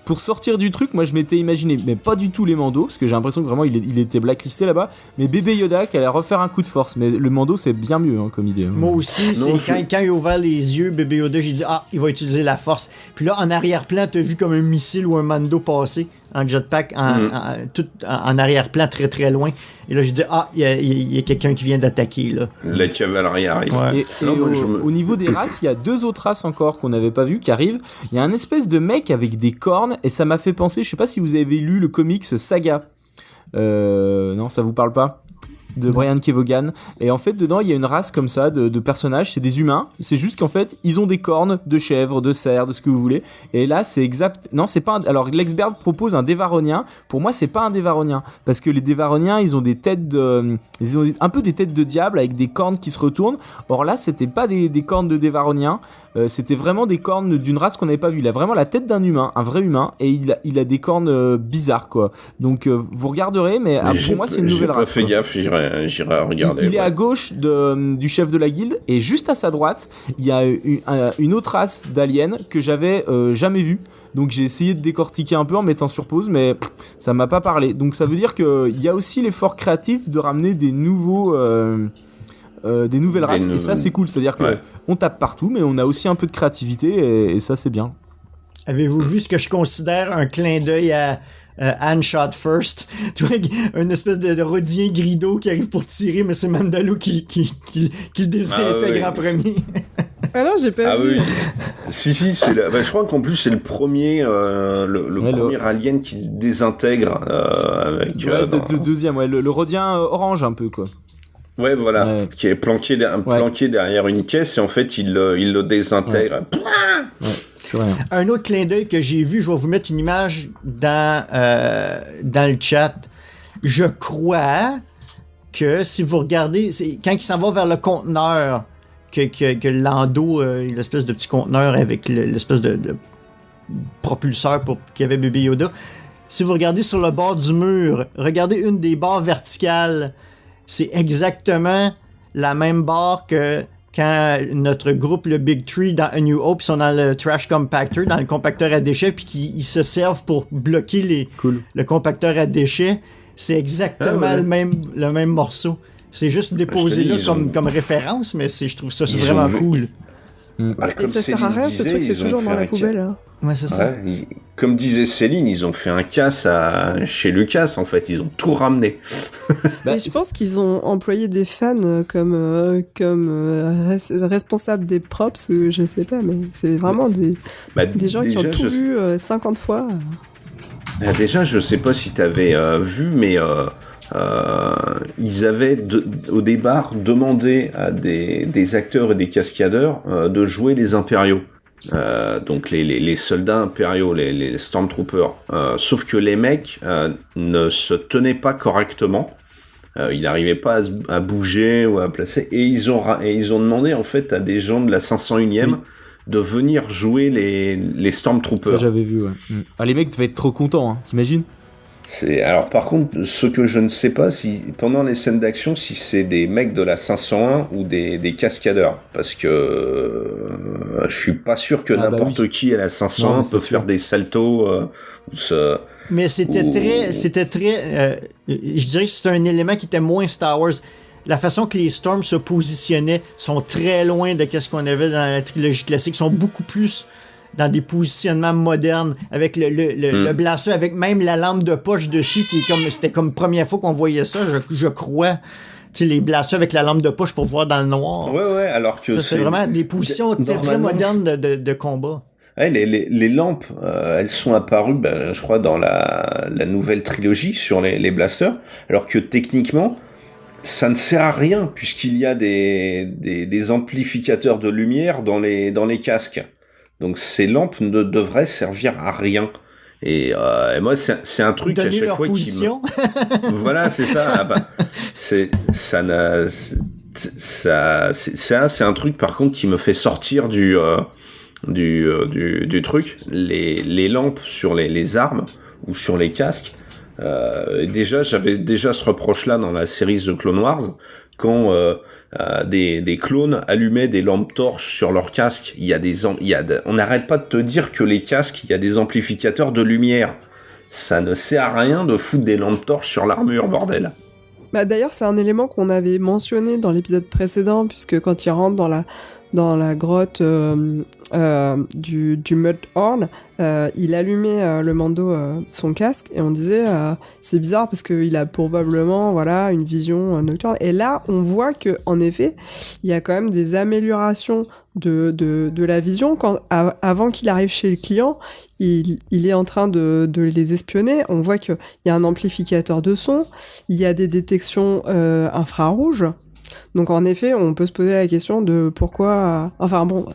Speaker 4: Pour sortir du truc, moi je m'étais imaginé, mais pas du tout les mandos, parce que j'ai l'impression que vraiment il était blacklisté là-bas, mais bébé Yoda qui allait refaire un coup de force, mais le mando c'est bien mieux comme idée.
Speaker 1: Moi aussi, c'est
Speaker 2: Non,
Speaker 1: quand il a ouvert les yeux, bébé Yoda, j'ai dit il va utiliser la force. Puis là, en arrière-plan, t'as vu comme un missile ou un mando passer en jetpack, tout en arrière-plan, très très loin. Et là, j'ai dit il y a quelqu'un qui vient d'attaquer là.
Speaker 2: La cavalerie arrive.
Speaker 1: Ouais.
Speaker 4: Et
Speaker 2: Non, moi,
Speaker 4: au niveau des races, il y a 2 autres races encore qu'on n'avait pas vu qui arrivent. Il y a un espèce de mec avec des cornes et ça m'a fait penser, je sais pas si vous avez lu le comics Saga. Non, ça vous parle pas? De Brian Kevogan. Et en fait, dedans, il y a une race comme ça de personnages. C'est des humains. C'est juste qu'en fait, ils ont des cornes de chèvre, de cerf, de ce que vous voulez. Et là, c'est exact. Non, c'est pas un... Alors, l'expert propose un dévaronien. Pour moi, c'est pas un dévaronien. Parce que les dévaroniens, ils ont des têtes de... Ils ont un peu des têtes de diable avec des cornes qui se retournent. Or là, c'était pas des cornes de dévaronien. C'était vraiment des cornes d'une race qu'on n'avait pas vue. Il a vraiment la tête d'un humain, un vrai humain. Et il a des cornes bizarres, quoi. Donc, vous regarderez, mais pour moi, c'est une nouvelle race.
Speaker 2: J'ai pas fait gaffe, j'irai regarder.
Speaker 4: Il est à gauche du chef de la guilde et juste à sa droite, il y a une autre race d'aliens que j'avais jamais vue. Donc j'ai essayé de décortiquer un peu en mettant sur pause, mais ça m'a pas parlé. Donc ça veut dire qu'il y a aussi l'effort créatif de ramener des nouvelles races et ça c'est cool. C'est-à-dire que on tape partout, mais on a aussi un peu de créativité et ça c'est bien.
Speaker 1: Avez-vous vu ce que je considère un clin d'œil à Anne Shot First? Tu vois, une espèce de rodien Grido qui arrive pour tirer, mais c'est Mandalou qui le désintègre en premier.
Speaker 3: Ah non, j'ai pas vu.
Speaker 2: Oui. si, c'est je crois qu'en plus c'est le premier, premier alien qui désintègre avec.
Speaker 4: C'est le deuxième, le rodien orange un peu quoi.
Speaker 2: Ouais, voilà, qui est planqué derrière une caisse et en fait il le désintègre.
Speaker 1: Un autre clin d'œil que j'ai vu, je vais vous mettre une image dans le chat. Je crois que si vous regardez, c'est quand il s'en va vers le conteneur, que Lando, l'espèce de petit conteneur avec l'espèce de propulseur qu'il y avait bébé Yoda. Si vous regardez sur le bord du mur, regardez une des barres verticales. C'est exactement la même barre que quand notre groupe, le Big Tree, dans A New Hope, sont dans le Trash Compactor, dans le compacteur à déchets, puis qu'ils se servent pour bloquer le compacteur à déchets. C'est exactement le même morceau. C'est juste déposé là comme référence, mais je trouve ça vraiment cool.
Speaker 3: Et ça sert à rien, ce truc, c'est toujours dans la poubelle. Hein.
Speaker 1: Ouais, c'est ça.
Speaker 2: Comme disait Céline, ils ont fait un casse chez Lucas, en fait, ils ont tout ramené.
Speaker 3: Mais je pense qu'ils ont employé des fans comme responsables des props, ou je sais pas, mais c'est vraiment des gens qui ont tout vu 50 fois.
Speaker 2: Déjà, je sais pas si t'avais vu, mais ils avaient au départ demandé à des acteurs et des cascadeurs de jouer les impériaux. Donc les soldats impériaux, les Stormtroopers. Sauf que les mecs ne se tenaient pas correctement. Ils n'arrivaient pas à bouger ou à placer. Et ils ont demandé en fait à des gens de la 501e de venir jouer les Stormtroopers.
Speaker 4: Ça j'avais vu, ouais. Ah, les mecs devaient être trop contents, hein, t'imagines ?
Speaker 2: Alors par contre, ce que je ne sais pas, si pendant les scènes d'action, si c'est des mecs de la 501 ou des cascadeurs, parce que Je suis pas sûr que
Speaker 4: Ah,
Speaker 2: n'importe
Speaker 4: oui.
Speaker 2: qui à la 501
Speaker 4: Non, mais c'est
Speaker 2: peut
Speaker 4: sûr.
Speaker 2: faire des saltos ou se...
Speaker 1: Mais c'était
Speaker 2: Ouh.
Speaker 1: très, je dirais que c'est un élément qui était moins Star Wars. La façon que les Storms se positionnaient sont très loin de ce qu'on avait dans la trilogie classique, sont beaucoup plus dans des positionnements modernes, avec le blaster, avec même la lampe de poche dessus, qui est comme, c'était comme première fois qu'on voyait ça, je crois. Tu sais, les blasters avec la lampe de poche pour voir dans le noir.
Speaker 2: Ouais, alors que
Speaker 1: Ça, c'est vraiment des positions très
Speaker 2: normalement,
Speaker 1: modernes de combat.
Speaker 2: Ouais, les lampes, elles sont apparues, je crois, dans la nouvelle trilogie sur les blasters, alors que techniquement, ça ne sert à rien, puisqu'il y a des amplificateurs de lumière dans les casques. Donc ces lampes ne devraient servir à rien. Et moi, c'est un truc à
Speaker 1: Donner
Speaker 2: chaque
Speaker 1: leur
Speaker 2: fois
Speaker 1: position.
Speaker 2: Voilà, c'est ça. Ah bah, c'est un truc, par contre, qui me fait sortir du truc. Les lampes sur les armes ou sur les casques. J'avais déjà ce reproche-là dans la série The Clone Wars, quand des clones allumaient des lampes torches sur leurs casques. On n'arrête pas de te dire que les casques, il y a des amplificateurs de lumière. Ça ne sert à rien de foutre des lampes torches sur l'armure, bordel.
Speaker 3: Bah, d'ailleurs, c'est un élément qu'on avait mentionné dans l'épisode précédent, puisque quand il rentre dans la grotte du Mudhorn, il allumait le Mando son casque, et on disait c'est bizarre parce qu'il a probablement une vision nocturne. Et là, on voit que en effet, il y a quand même des améliorations de la vision. Avant qu'il arrive chez le client, il est en train de les espionner. On voit qu'il y a un amplificateur de son, il y a des détections infrarouges. Donc en effet, on peut se poser la question de pourquoi... Enfin bon,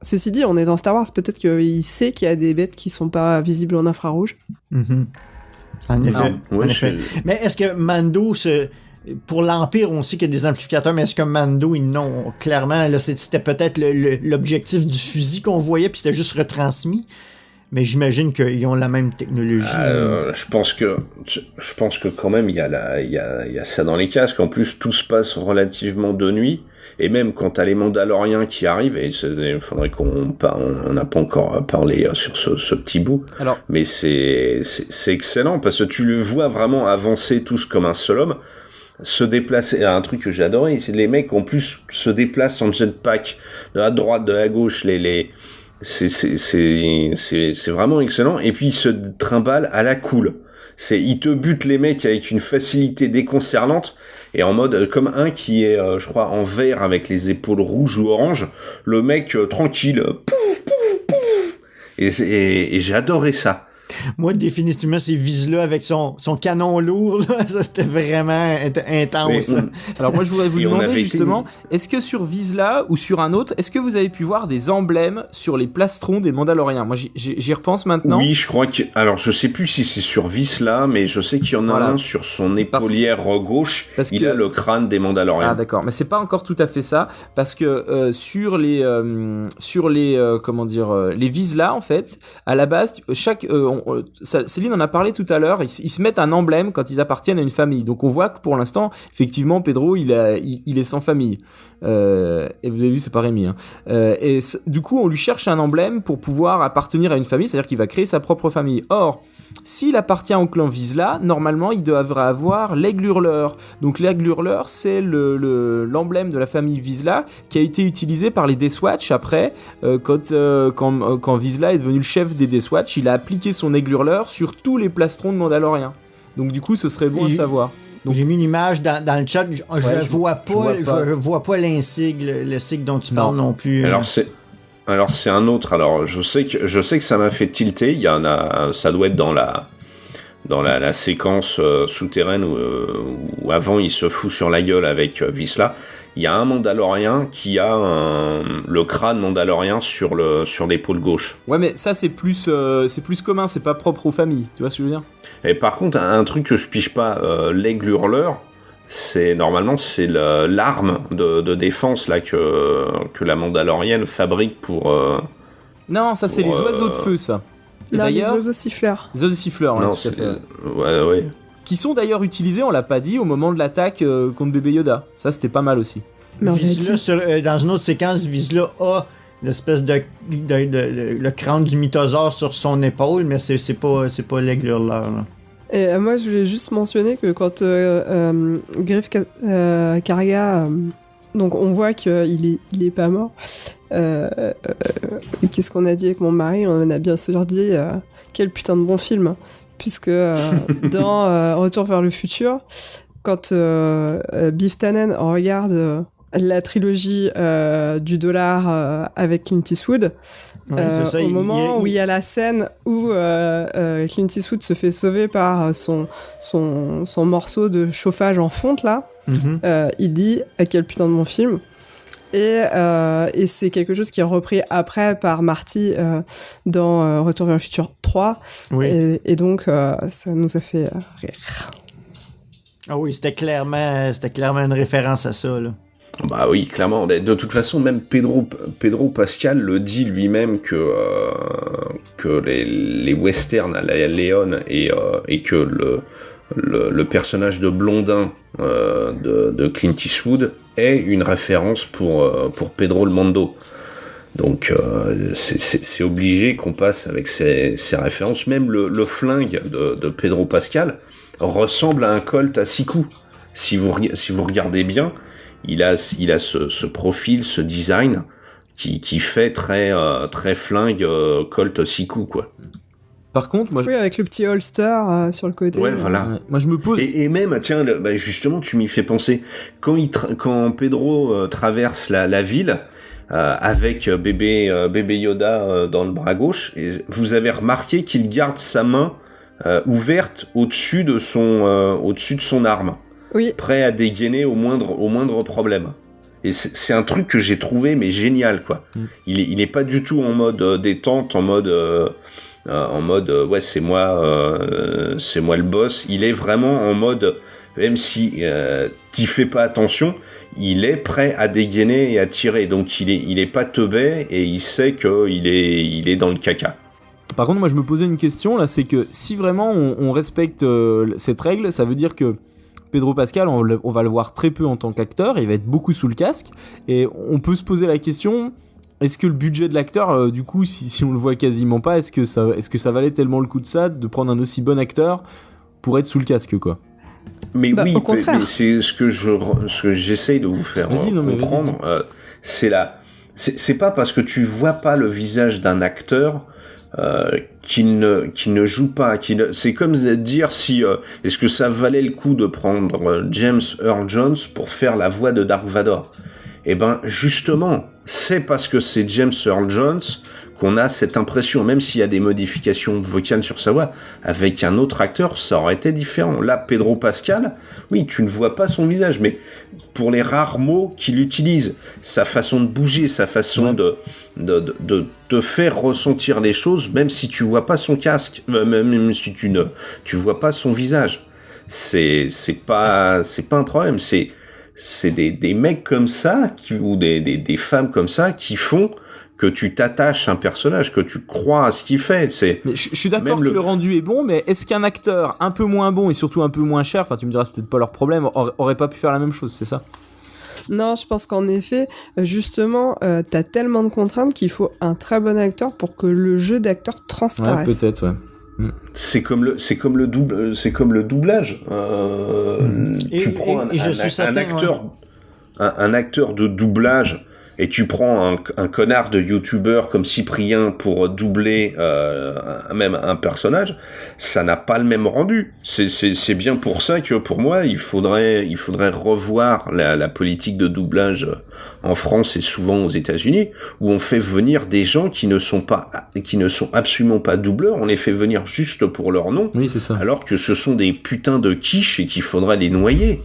Speaker 3: ceci dit, on est dans Star Wars, peut-être qu'il sait qu'il y a des bêtes qui sont pas visibles en infrarouge.
Speaker 1: Mm-hmm. En effet.
Speaker 2: Ouais,
Speaker 1: en effet. Mais est-ce que Mando, pour l'Empire, on sait qu'il y a des amplificateurs, mais est-ce que Mando, non, clairement, là, c'était peut-être l'objectif du fusil qu'on voyait, puis c'était juste retransmis. Mais j'imagine qu'ils ont la même technologie.
Speaker 2: Je pense que quand même il y a ça dans les casques. En plus, tout se passe relativement de nuit. Et même quand t'as les Mandaloriens qui arrivent, et il faudrait on n'a pas encore parlé sur ce petit bout.
Speaker 4: Alors,
Speaker 2: mais c'est excellent parce que tu le vois vraiment avancer tous comme un seul homme, se déplacer. Un truc que j'ai adoré, c'est les mecs en plus se déplacent en jetpack de la droite, de la gauche, c'est vraiment excellent. Et puis ils se trimballent à la cool. Ils te butent les mecs avec une facilité déconcertante, et en mode comme un qui est je crois en vert avec les épaules rouges ou oranges, le mec tranquille, pouf pouf pouf, et j'ai adoré ça.
Speaker 1: Moi, définitivement, ces Vizsla avec son canon lourd, là, ça c'était vraiment intense.
Speaker 4: alors moi je voudrais vous
Speaker 2: Et on
Speaker 4: demander
Speaker 2: avait
Speaker 4: justement, est-ce que sur Vizsla ou sur un autre, est-ce que vous avez pu voir des emblèmes sur les plastrons des Mandaloriens? Moi j'y repense maintenant.
Speaker 2: Oui, je crois que... Alors, je sais plus si c'est sur Vizsla, mais je sais qu'il y en a un sur son épaulière gauche. Il a le crâne des Mandaloriens.
Speaker 4: Ah d'accord, mais c'est pas encore tout à fait ça, parce que sur les les Vizsla en fait, à la base, Céline en a parlé tout à l'heure, ils se mettent un emblème quand ils appartiennent à une famille. Donc on voit que pour l'instant, effectivement, Pedro, il est sans famille. Et vous avez vu, c'est pas Rémi. Du coup, on lui cherche un emblème pour pouvoir appartenir à une famille, c'est-à-dire qu'il va créer sa propre famille. Or, s'il appartient au clan Vizsla, normalement, il devrait avoir l'aigle hurleur. Donc l'aigle hurleur, c'est l'emblème de la famille Vizsla qui a été utilisé par les Death Watch après, quand Vizsla est devenu le chef des Death Watch, il a appliqué son aigle hurleur sur tous les plastrons de Mandaloriens. Donc du coup, ce serait bon à savoir. Donc,
Speaker 1: j'ai mis une image dans le chat, je vois pas l'insigne, le sigle dont tu parles non plus.
Speaker 2: Alors c'est un autre. Alors je sais que ça m'a fait tilter. Il y en a, ça doit être dans la séquence souterraine où avant il se fout sur la gueule avec Vizsla. Il y a un Mandalorien qui a le crâne Mandalorien sur l'épaule gauche.
Speaker 4: Ouais, mais ça c'est plus commun, c'est pas propre aux familles. Tu vois ce que je veux dire?
Speaker 2: Et par contre, un truc que je pige pas, l'aigle hurleur, normalement c'est l'arme de défense là que la Mandalorienne fabrique pour.
Speaker 4: Non, ça c'est les oiseaux de feu, ça. Et
Speaker 3: non, les oiseaux siffleurs.
Speaker 4: Les oiseaux siffleurs,
Speaker 2: non,
Speaker 4: tout à fait.
Speaker 2: Ouais.
Speaker 4: Qui sont d'ailleurs utilisés, on l'a pas dit, au moment de l'attaque contre bébé Yoda. Ça, c'était pas mal aussi.
Speaker 1: Vizsla, dans une autre séquence, Vizsla a l'espèce de le crâne du mythosaure sur son épaule, mais c'est pas l'aigle hurleur, là.
Speaker 3: Et moi, je voulais juste mentionner que quand Griff Karga, donc on voit qu'il est pas mort. Qu'est-ce qu'on a dit avec mon mari? On a bien sûr dit quel putain de bon film, puisque dans Retour vers le futur, quand Biff Tannen regarde la trilogie du dollar avec Clint Eastwood,
Speaker 1: c'est ça,
Speaker 3: au moment où il y a la scène où Clint Eastwood se fait sauver par son morceau de chauffage en fonte là, il dit quel putain de bon film. Et c'est quelque chose qui est repris après par Marty dans Retour vers le futur 3.
Speaker 1: Oui.
Speaker 3: Et donc ça nous a fait rire.
Speaker 1: Ah oui, c'était clairement une référence à ça, là.
Speaker 2: Bah oui, clairement. De toute façon, même Pedro Pascal le dit lui-même que les westerns à la Léon et que le personnage de Blondin de Clint Eastwood est une référence pour Pedro le Mando. Donc c'est obligé qu'on passe avec ces références. Même le flingue de Pedro Pascal ressemble à un Colt à 6 coups. Si vous regardez bien, il a ce profil, ce design qui fait très flingue Colt 6 coups, quoi.
Speaker 4: Par contre, moi,
Speaker 3: oui, avec le petit holster sur le côté.
Speaker 2: Ouais, voilà.
Speaker 4: Ouais, moi je me pose.
Speaker 2: Et même, tiens, justement, tu m'y fais penser. Quand Pedro traverse la ville avec bébé Yoda dans le bras gauche, et vous avez remarqué qu'il garde sa main ouverte au-dessus de son arme.
Speaker 3: Oui.
Speaker 2: Prêt à dégainer au moindre problème. Et c'est un truc que j'ai trouvé mais génial, quoi. Il est pas du tout en mode détente, en mode ouais, c'est moi le boss. Il est vraiment en mode, même si t'y fais pas attention, il est prêt à dégainer et à tirer. Donc il est pas teubé et il sait qu'il est dans le caca.
Speaker 4: Par contre, moi je me posais une question là, c'est que si vraiment on respecte cette règle, ça veut dire que Pedro Pascal, on va le voir très peu en tant qu'acteur, il va être beaucoup sous le casque, et on peut se poser la question, est-ce que le budget de l'acteur, du coup, si on le voit quasiment pas, est-ce que ça valait tellement le coup de ça, de prendre un aussi bon acteur pour être sous le casque, quoi?
Speaker 2: Mais oui,
Speaker 3: au contraire.
Speaker 2: mais c'est ce que j'essaye de vous faire comprendre. C'est pas parce que tu vois pas le visage d'un acteur qui ne joue pas, c'est comme dire si est-ce que ça valait le coup de prendre James Earl Jones pour faire la voix de Dark Vador. Eh ben justement, c'est parce que c'est James Earl Jones qu'on a cette impression, même s'il y a des modifications vocales sur sa voix. Avec un autre acteur, ça aurait été différent. Là, Pedro Pascal, oui, tu ne vois pas son visage, mais pour les rares mots qu'il utilise, sa façon de bouger, sa façon de te faire ressentir les choses, même si tu vois pas son casque, même si tu vois pas son visage, c'est pas un problème. C'est des mecs comme ça ou des femmes comme ça qui font que tu t'attaches à un personnage, que tu crois à ce qu'il fait.
Speaker 4: Mais je suis d'accord que le rendu est bon, mais est-ce qu'un acteur un peu moins bon et surtout un peu moins cher, enfin tu me diras peut-être pas leur problème, aurait pas pu faire la même chose, c'est ça?
Speaker 3: Non, je pense qu'en effet, justement, t'as tellement de contraintes qu'il faut un très bon acteur pour que le jeu d'acteur transparaisse.
Speaker 4: Ouais, peut-être, ouais.
Speaker 2: C'est comme le doublage. Tu prends un acteur de doublage et tu prends un connard de youtubeur comme Cyprien pour doubler même un personnage, ça n'a pas le même rendu. C'est bien pour ça que pour moi il faudrait revoir la politique de doublage en France et souvent aux États-Unis, où on fait venir des gens qui ne sont absolument pas doubleurs, on les fait venir juste pour leur nom.
Speaker 4: Oui, c'est ça.
Speaker 2: Alors que ce sont des putains de quiches et qu'il faudrait les noyer.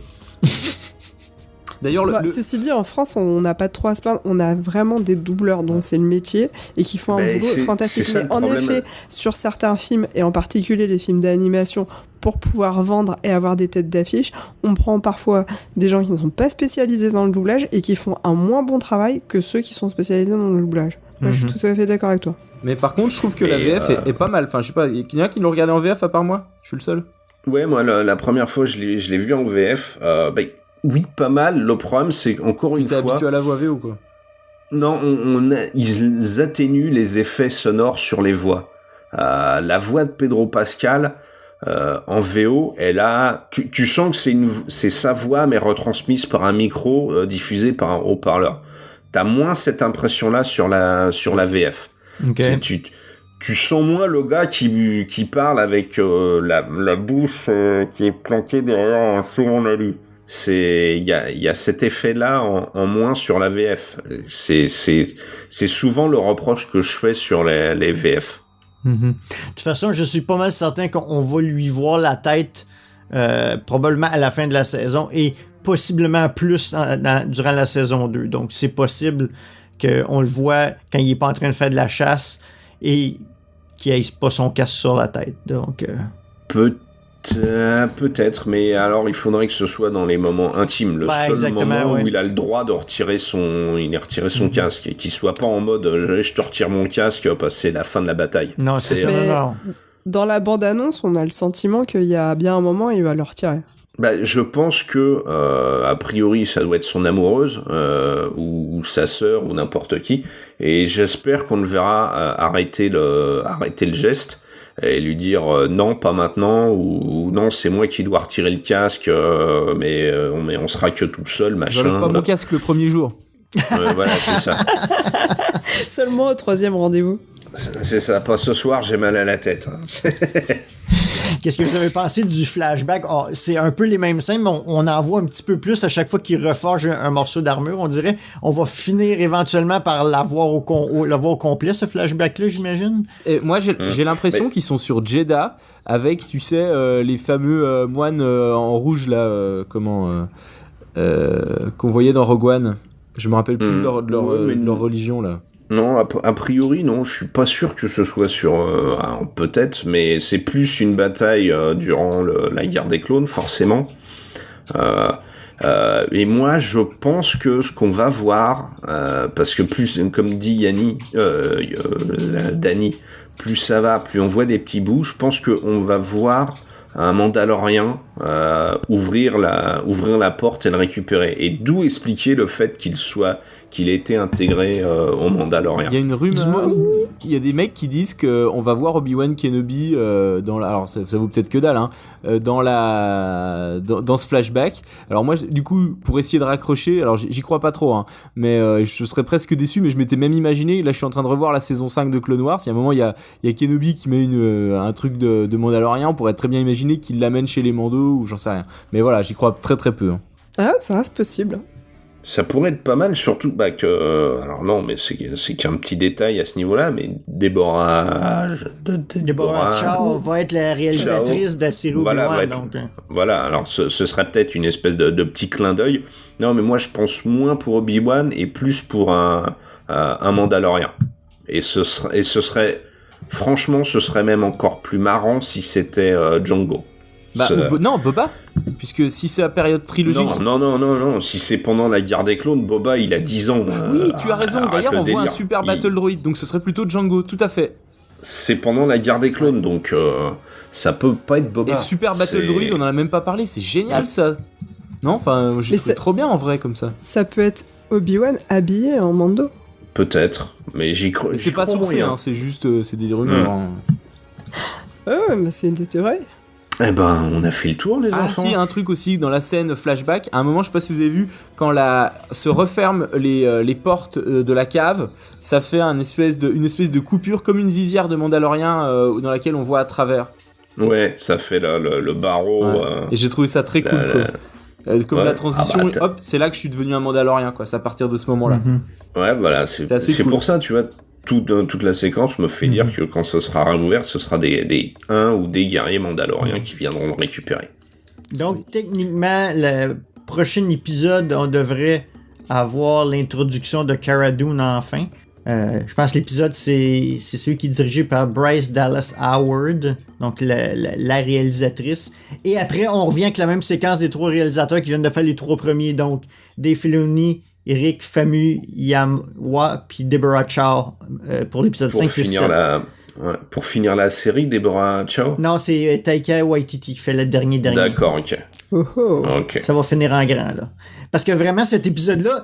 Speaker 4: D'ailleurs,
Speaker 3: ceci dit, en France, on n'a pas trop à se plaindre. On a vraiment des doubleurs dont c'est le métier et qui font un boulot fantastique. Mais en effet, sur certains films, et en particulier les films d'animation, pour pouvoir vendre et avoir des têtes d'affiche, on prend parfois des gens qui ne sont pas spécialisés dans le doublage et qui font un moins bon travail que ceux qui sont spécialisés dans le doublage. Moi, je suis tout à fait d'accord avec toi.
Speaker 4: Mais par contre, je trouve que la VF est pas mal. Enfin, je sais pas, il y en a qui l'ont regardé en VF à part moi? Je suis le seul?
Speaker 2: Ouais, moi, la première fois, je l'ai vu en VF. Oui, pas mal. Le problème, c'est encore une fois...
Speaker 4: T'es habitué à la voix VO, quoi?
Speaker 2: Non, ils atténuent les effets sonores sur les voix. La voix de Pedro Pascal en VO, tu sens que c'est sa voix mais retransmise par un micro diffusé par un haut-parleur. T'as moins cette impression-là sur la VF.
Speaker 1: Okay.
Speaker 2: Tu sens moins le gars qui parle avec la bouche qui est planquée derrière un second alu. Il y a cet effet-là en moins sur la VF. C'est souvent le reproche que je fais sur les VF.
Speaker 1: Mm-hmm. De toute façon, je suis pas mal certain qu'on va lui voir la tête probablement à la fin de la saison et possiblement plus durant la saison 2. Donc, c'est possible qu'on le voit quand il est pas en train de faire de la chasse et qu'il n'ait pas son casque sur la tête. Donc,
Speaker 2: Peut-être, mais alors il faudrait que ce soit dans les moments intimes. Le seul moment où il a le droit de retirer son casque et qu'il soit pas en mode je te retire mon casque, c'est la fin de la bataille.
Speaker 1: Non, c'est ça. Non.
Speaker 3: Dans la bande-annonce, on a le sentiment qu'il y a bien un moment où il va le retirer.
Speaker 2: Je pense que a priori ça doit être son amoureuse ou sa sœur ou n'importe qui, et j'espère qu'on le verra arrêter le geste et lui dire non, pas maintenant, ou non, c'est moi qui dois retirer le casque, mais on sera que tout seul, machin.
Speaker 4: J'enlève pas mon casque le premier jour.
Speaker 2: Voilà, c'est ça.
Speaker 3: Seulement au 3e rendez-vous.
Speaker 2: C'est ça, pas ce soir, j'ai mal à la tête.
Speaker 1: Qu'est-ce que vous avez pensé du flashback? Oh, c'est un peu les mêmes scènes, mais on en voit un petit peu plus à chaque fois qu'il reforge un morceau d'armure, on dirait. On va finir éventuellement par l'avoir au complet, ce flashback-là, j'imagine.
Speaker 4: Et moi, j'ai l'impression qu'ils sont sur Jeddah, avec, tu sais, les fameux moines en rouge, là, qu'on voyait dans Rogue One. Je me rappelle plus de leur religion, là.
Speaker 2: Non, a priori, non, je suis pas sûr que ce soit sur... peut-être, mais c'est plus une bataille durant la guerre des clones, forcément. Et moi, je pense que ce qu'on va voir, parce que plus, comme dit Dany, plus ça va, plus on voit des petits bouts, je pense qu'on va voir un Mandalorien ouvrir la porte et le récupérer. Et d'où expliquer le fait qu'il ait été intégré au Mandalorien.
Speaker 4: Il y a une rumeur, il y a des mecs qui disent qu'on va voir Obi-Wan Kenobi alors ça vaut peut-être que dalle, hein, dans ce flashback. Alors moi, du coup, pour essayer de raccrocher, alors j'y crois pas trop, hein, mais je serais presque déçu, mais je m'étais même imaginé, là je suis en train de revoir la saison 5 de Clone Wars, il y a un moment, il y a Kenobi qui met un truc de Mandalorien, on pourrait très bien imaginer qu'il l'amène chez les Mandos, ou j'en sais rien. Mais voilà, j'y crois très très peu. Hein.
Speaker 3: Ah, ça reste possible.
Speaker 2: Ça pourrait être pas mal, surtout alors non, mais c'est qu'un petit détail à ce niveau-là, mais Deborah
Speaker 1: Chow va être la réalisatrice de la série Obi-Wan, donc.
Speaker 2: Voilà, alors ce serait peut-être une espèce de petit clin d'œil. Non, mais moi je pense moins pour Obi-Wan et plus pour un Mandalorien. Et ce serait franchement, ce serait même encore plus marrant si c'était Django.
Speaker 4: Non, Boba, puisque si c'est la période trilogique.
Speaker 2: Non. Si c'est pendant la guerre des clones, Boba il a 10 ans.
Speaker 4: Oui, tu as raison. D'ailleurs, on voit un super battle droid, donc ce serait plutôt Django, tout à fait.
Speaker 2: C'est pendant la guerre des clones, donc ça peut pas être Boba.
Speaker 4: Et le super battle droid, on en a même pas parlé, c'est génial ça. Non, enfin, je trouve trop bien en vrai comme ça.
Speaker 3: Ça peut être Obi-Wan habillé en Mando.
Speaker 2: Peut-être, mais j'y crois.
Speaker 4: C'est pas sourcé, hein, c'est juste, c'est des rumeurs. Hein.
Speaker 3: Ouais, mais c'est une théorie.
Speaker 2: Eh ben, on a fait le tour, les enfants.
Speaker 4: Ah si, un truc aussi, dans la scène flashback, à un moment, je sais pas si vous avez vu, quand se referment les portes de la cave, ça fait une espèce de coupure, comme une visière de Mandalorien dans laquelle on voit à travers.
Speaker 2: Ouais, ça fait le barreau. Ouais.
Speaker 4: Et j'ai trouvé ça très cool, quoi. Comme la transition, hop, c'est là que je suis devenu un Mandalorien, quoi, c'est à partir de ce moment-là.
Speaker 2: Ouais, voilà, c'est cool. Pour ça, tu vois, toute la séquence me fait dire que quand ce sera rouvert, ce sera des guerriers mandaloriens qui viendront le récupérer.
Speaker 1: Donc, techniquement, le prochain épisode, on devrait avoir l'introduction de Cara Dune enfin. Je pense que l'épisode, c'est celui qui est dirigé par Bryce Dallas Howard, donc la réalisatrice. Et après, on revient avec la même séquence des 3 réalisateurs qui viennent de faire les 3 premiers, donc Dave Filoni, Eric Famuyiwa puis Deborah Chow pour l'épisode 5, 6, 7.
Speaker 2: Pour finir la série, Deborah Chow? Non,
Speaker 1: c'est Taika Waititi qui fait le dernier.
Speaker 2: D'accord, ok.
Speaker 3: Okay.
Speaker 1: Ça va finir en grand, là. Parce que vraiment, cet épisode-là,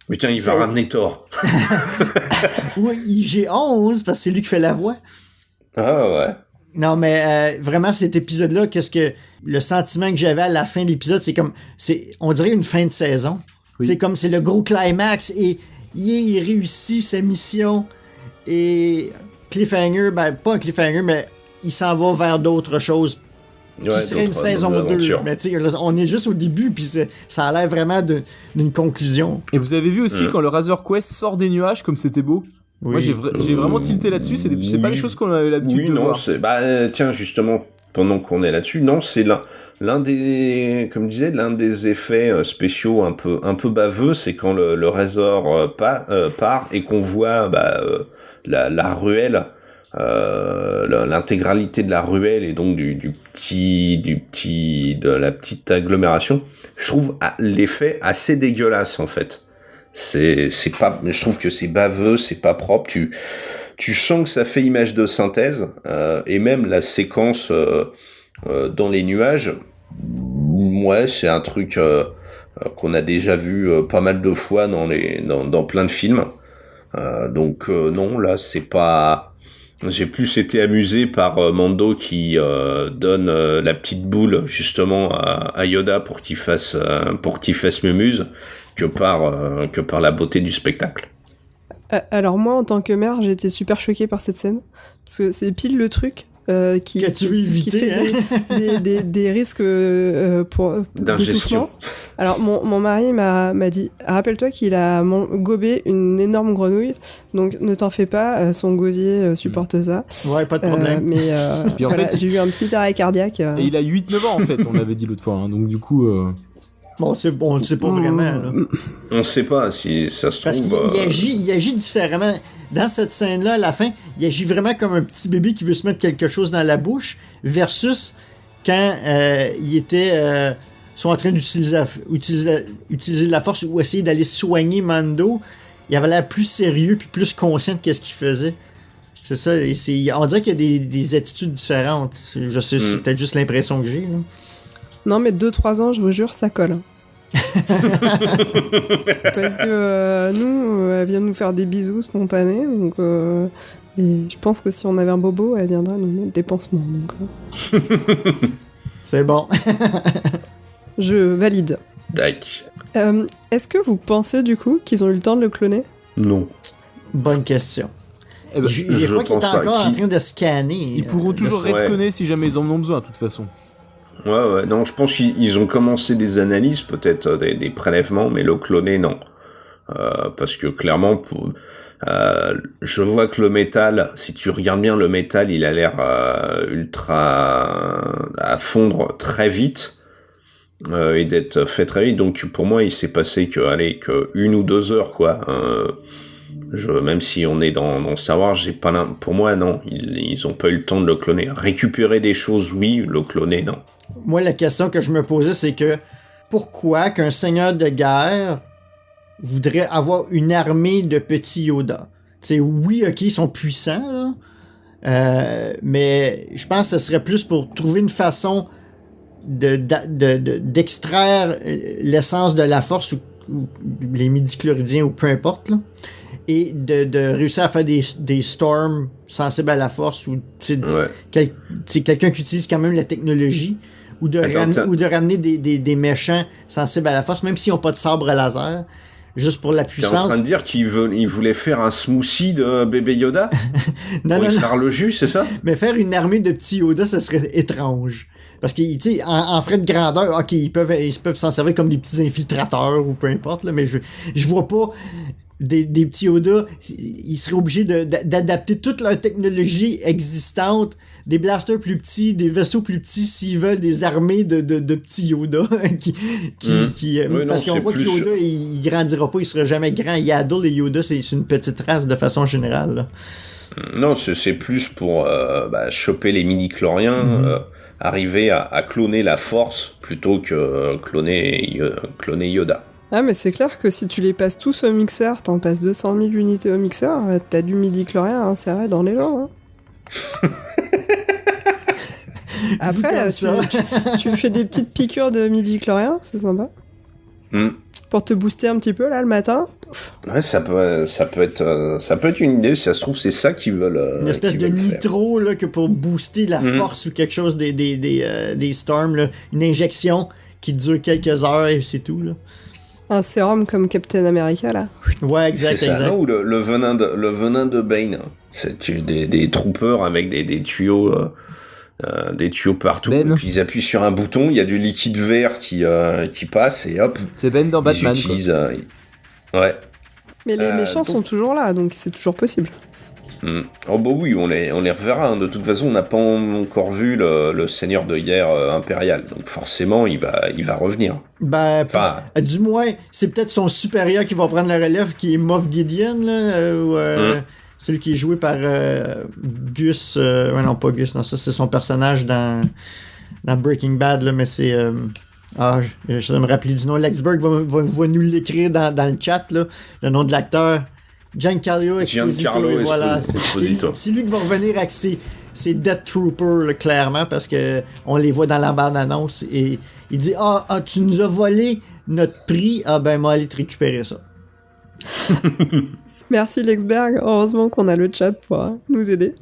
Speaker 2: Mais tiens, il
Speaker 1: Ça-
Speaker 2: va ramener Thor.
Speaker 1: Oui, IG-11, parce que c'est lui qui fait la voix.
Speaker 2: Ah ouais.
Speaker 1: Non, mais vraiment, cet épisode-là, qu'est-ce que le sentiment que j'avais à la fin de l'épisode, on dirait une fin de saison.
Speaker 4: Oui.
Speaker 1: C'est le gros climax et il réussit sa mission et cliffhanger, ben pas un cliffhanger, mais il s'en va vers d'autres choses qui serait une saison 2. Mais tu sais, là, on est juste au début, puis ça a l'air vraiment d'une conclusion.
Speaker 4: Et vous avez vu aussi quand le Razor Quest sort des nuages, comme c'était beau.
Speaker 1: Oui.
Speaker 4: Moi, j'ai vraiment tilté là-dessus. C'est pas les choses qu'on a l'habitude de voir.
Speaker 2: Tiens, justement, pendant qu'on est là-dessus, non, c'est l'un des, comme je disais, l'un des effets spéciaux un peu baveux, c'est quand le Razor part et qu'on voit la ruelle, l'intégralité de la ruelle et donc de la petite agglomération. Je trouve l'effet assez dégueulasse en fait. C'est pas, je trouve que c'est baveux, c'est pas propre. Tu sens que ça fait image de synthèse et même la séquence dans les nuages. Ouais, c'est un truc qu'on a déjà vu pas mal de fois dans plein de films. Donc non, là c'est pas. J'ai plus été amusé par Mando qui donne la petite boule justement à Yoda pour qu'il fasse mumuse que par la beauté du spectacle.
Speaker 3: Alors moi, en tant que mère, j'ai été super choquée par cette scène, parce que c'est pile le truc qui fait des risques pour d'étouffement. Alors mon mari m'a dit, rappelle-toi qu'il a gobé une énorme grenouille, donc ne t'en fais pas, son gosier supporte ça.
Speaker 1: Ouais, pas de problème.
Speaker 3: Mais
Speaker 4: Puis en
Speaker 3: voilà,
Speaker 4: fait,
Speaker 3: j'ai eu un petit arrêt cardiaque.
Speaker 4: Et il a 8-9 ans en fait, on l'avait dit l'autre fois. Hein, donc du coup...
Speaker 1: Bon, on ne sait pas vraiment. Là.
Speaker 2: On ne sait pas si ça se
Speaker 1: Parce
Speaker 2: trouve.
Speaker 1: qu'il agit différemment. Dans cette scène-là, à la fin, il agit vraiment comme un petit bébé qui veut se mettre quelque chose dans la bouche, quand il était soit en train d'utiliser la force ou essayer d'aller soigner Mando. Il avait l'air plus sérieux puis plus conscient de ce qu'il faisait. C'est ça. On dirait qu'il y a des attitudes différentes. Je sais, c'est peut-être juste l'impression que j'ai. Là.
Speaker 3: Non, mais 2-3 ans, je vous jure, ça colle. Parce que nous, elle vient nous faire des bisous spontanés, donc et je pense que si on avait un bobo, elle viendra nous mettre des pansements. Donc,
Speaker 1: C'est bon.
Speaker 3: je valide.
Speaker 2: Dac.
Speaker 3: Est-ce que vous pensez du coup qu'ils ont eu le temps de le cloner ?
Speaker 2: Non.
Speaker 1: Bonne question.
Speaker 4: eh ben,
Speaker 1: Je crois qu'il est
Speaker 2: pense pas.
Speaker 1: encore en train de scanner.
Speaker 4: ils pourront toujours
Speaker 2: ouais.
Speaker 4: retconner si jamais ils en ont besoin, de toute façon.
Speaker 2: Ouais, non, je pense qu'ils ont commencé des analyses, peut-être des prélèvements, mais le cloner, non. Parce que clairement, je vois que le métal, si tu regardes bien le métal, il a l'air ultra à fondre très vite et d'être fait très vite. Donc pour moi, il s'est passé que 1 ou 2 heures, quoi. Même si on est dans Star Wars, pour moi, non, ils ont pas eu le temps de le cloner. Récupérer des choses, oui, le cloner, non.
Speaker 1: Moi, la question que je me posais, c'est que pourquoi qu'un seigneur de guerre voudrait avoir une armée de petits Yoda? Tu sais, oui, ok, ils sont puissants, là, mais je pense que ce serait plus pour trouver une façon d'extraire l'essence de la force ou les midi-chloridiens ou peu importe, là, et de réussir à faire des storms sensibles à la force ou quelqu'un qui utilise quand même la technologie ou de ramener des méchants sensibles à la force, même s'ils n'ont pas de sabre laser, juste pour la puissance.
Speaker 2: T'es en train de dire qu'il voulait faire un smoothie de bébé Yoda pour extraire le jus, c'est ça?
Speaker 1: Mais faire une armée de petits Yoda, ça serait étrange. Parce que, tu sais, en frais de grandeur, ok, ils peuvent s'en servir comme des petits infiltrateurs ou peu importe, là, mais je vois pas des petits Yoda, ils seraient obligés d'adapter toute leur technologie existante, des blasters plus petits, des vaisseaux plus petits, s'ils veulent des armées de petits Yoda. Parce qu'on voit que Yoda, il grandira pas, il sera jamais grand. Yaddle et Yoda, c'est une petite race de façon générale. Là.
Speaker 2: Non, c'est plus pour choper les midi-chloriens, arriver à cloner la force plutôt que cloner Yoda.
Speaker 3: Ah, mais c'est clair que si tu les passes tous au mixeur, t'en passes 200 000 unités au mixeur, t'as du midi-chlorien inséré dans les gens. Hein. Après, tu fais des petites piqûres de midi-chlorien, c'est sympa. Pour te booster un petit peu, là, le matin. ouf.
Speaker 2: Ouais, ça peut être une idée. Si ça se trouve, c'est ça qu'ils veulent.
Speaker 1: Une espèce de
Speaker 2: qu'ils veulent faire.
Speaker 1: nitro là, que pour booster la force ou quelque chose des storms, là. Une injection qui dure quelques heures et c'est tout. Là.
Speaker 3: Un sérum comme Captain America, là.
Speaker 1: Ouais, exact,
Speaker 2: C'est ça,
Speaker 1: exact.
Speaker 2: non, ou le venin de Bane. C'est des troopers avec des tuyaux. Des tuyaux partout,
Speaker 4: Ben.
Speaker 2: et puis ils appuient sur un bouton, il y a du liquide vert qui passe, et hop,
Speaker 4: C'est Ben dans
Speaker 2: ils
Speaker 4: Batman, quoi.
Speaker 2: utilisent... ouais.
Speaker 3: Mais les méchants sont toujours là, donc c'est toujours possible.
Speaker 2: Oh bah oui, on les reverra, hein. De toute façon, on n'a pas encore vu le seigneur de guerre impérial, donc forcément, il va revenir.
Speaker 1: Ben,
Speaker 2: Enfin-
Speaker 1: du moins, c'est peut-être son supérieur qui va prendre la relève, qui est Moff Gideon, là, ou celui qui est joué par Gus. Ouais, non, pas Gus, non, ça c'est son personnage dans Breaking Bad, là, mais c'est. Je vais me rappeler du nom. Lexberg va nous l'écrire dans le chat, là, le nom de l'acteur. Giancarlo Esposito, et voilà.
Speaker 2: Esposito.
Speaker 1: C'est lui qui va revenir avec ses Death Troopers, là, clairement, parce que on les voit dans la bande-annonce, et il dit tu nous as volé notre prix, ben, moi, aller te récupérer ça.
Speaker 3: Merci Lexberg, heureusement qu'on a le chat pour nous aider.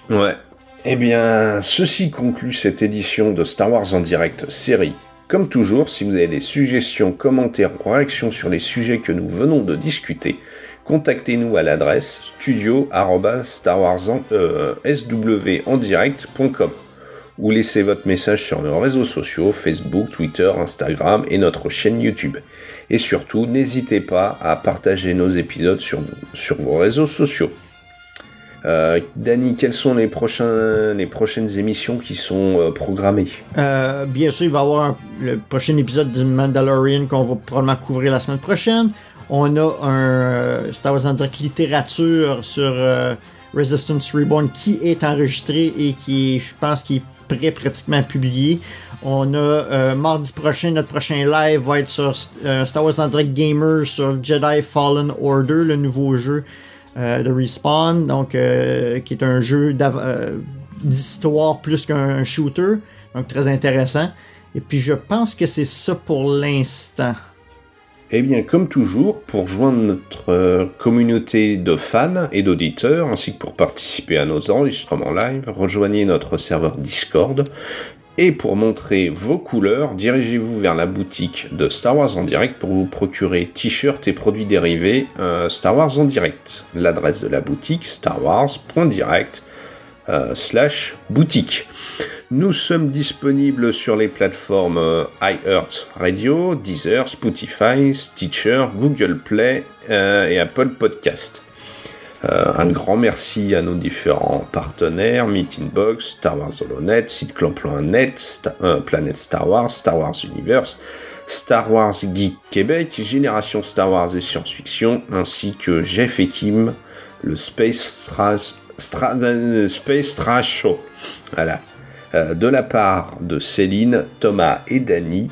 Speaker 2: Ouais. Eh bien, ceci conclut cette édition de Star Wars en direct série. Comme toujours, si vous avez des suggestions, commentaires ou réactions sur les sujets que nous venons de discuter, contactez-nous à l'adresse studio@swendirect.com ou laissez votre message sur nos réseaux sociaux, Facebook, Twitter, Instagram et notre chaîne YouTube. Et surtout, n'hésitez pas à partager nos épisodes sur vos réseaux sociaux. Danny, quelles sont les prochaines émissions qui sont programmées?
Speaker 1: Bien sûr, il va y avoir le prochain épisode du Mandalorian qu'on va probablement couvrir la semaine prochaine. On a un Star Wars en direct littérature sur Resistance Reborn qui est enregistré et qui est, je pense, qui est prêt pratiquement à publier. On a mardi prochain, notre prochain live va être sur Star Wars en direct Gamers sur Jedi Fallen Order, le nouveau jeu de Respawn, donc qui est un jeu d'histoire plus qu'un shooter, donc très intéressant. Et puis je pense que c'est ça pour l'instant.
Speaker 2: Eh bien, comme toujours, pour joindre notre communauté de fans et d'auditeurs, ainsi que pour participer à nos enregistrements live, rejoignez notre serveur Discord. Et pour montrer vos couleurs, dirigez-vous vers la boutique de Star Wars en direct pour vous procurer t-shirts et produits dérivés Star Wars en direct. L'adresse de la boutique, starwars.direct/boutique. Nous sommes disponibles sur les plateformes iHeartRadio, Deezer, Spotify, Stitcher, Google Play et Apple Podcast. Un grand merci à nos différents partenaires, Meetingbox, Star Wars HoloNet, Site Clan.net, Planète Star Wars Universe, Star Wars Geek Québec, Génération Star Wars et Science-Fiction, ainsi que Jeff et Kim, le Space Trash Show. Voilà. De la part de Céline, Thomas et Danny,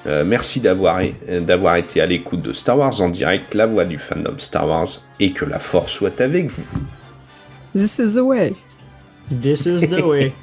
Speaker 2: merci d'avoir été à l'écoute de Star Wars en direct, la voix du fandom Star Wars, et que la force soit avec vous.
Speaker 3: This is the way.
Speaker 1: This is the way.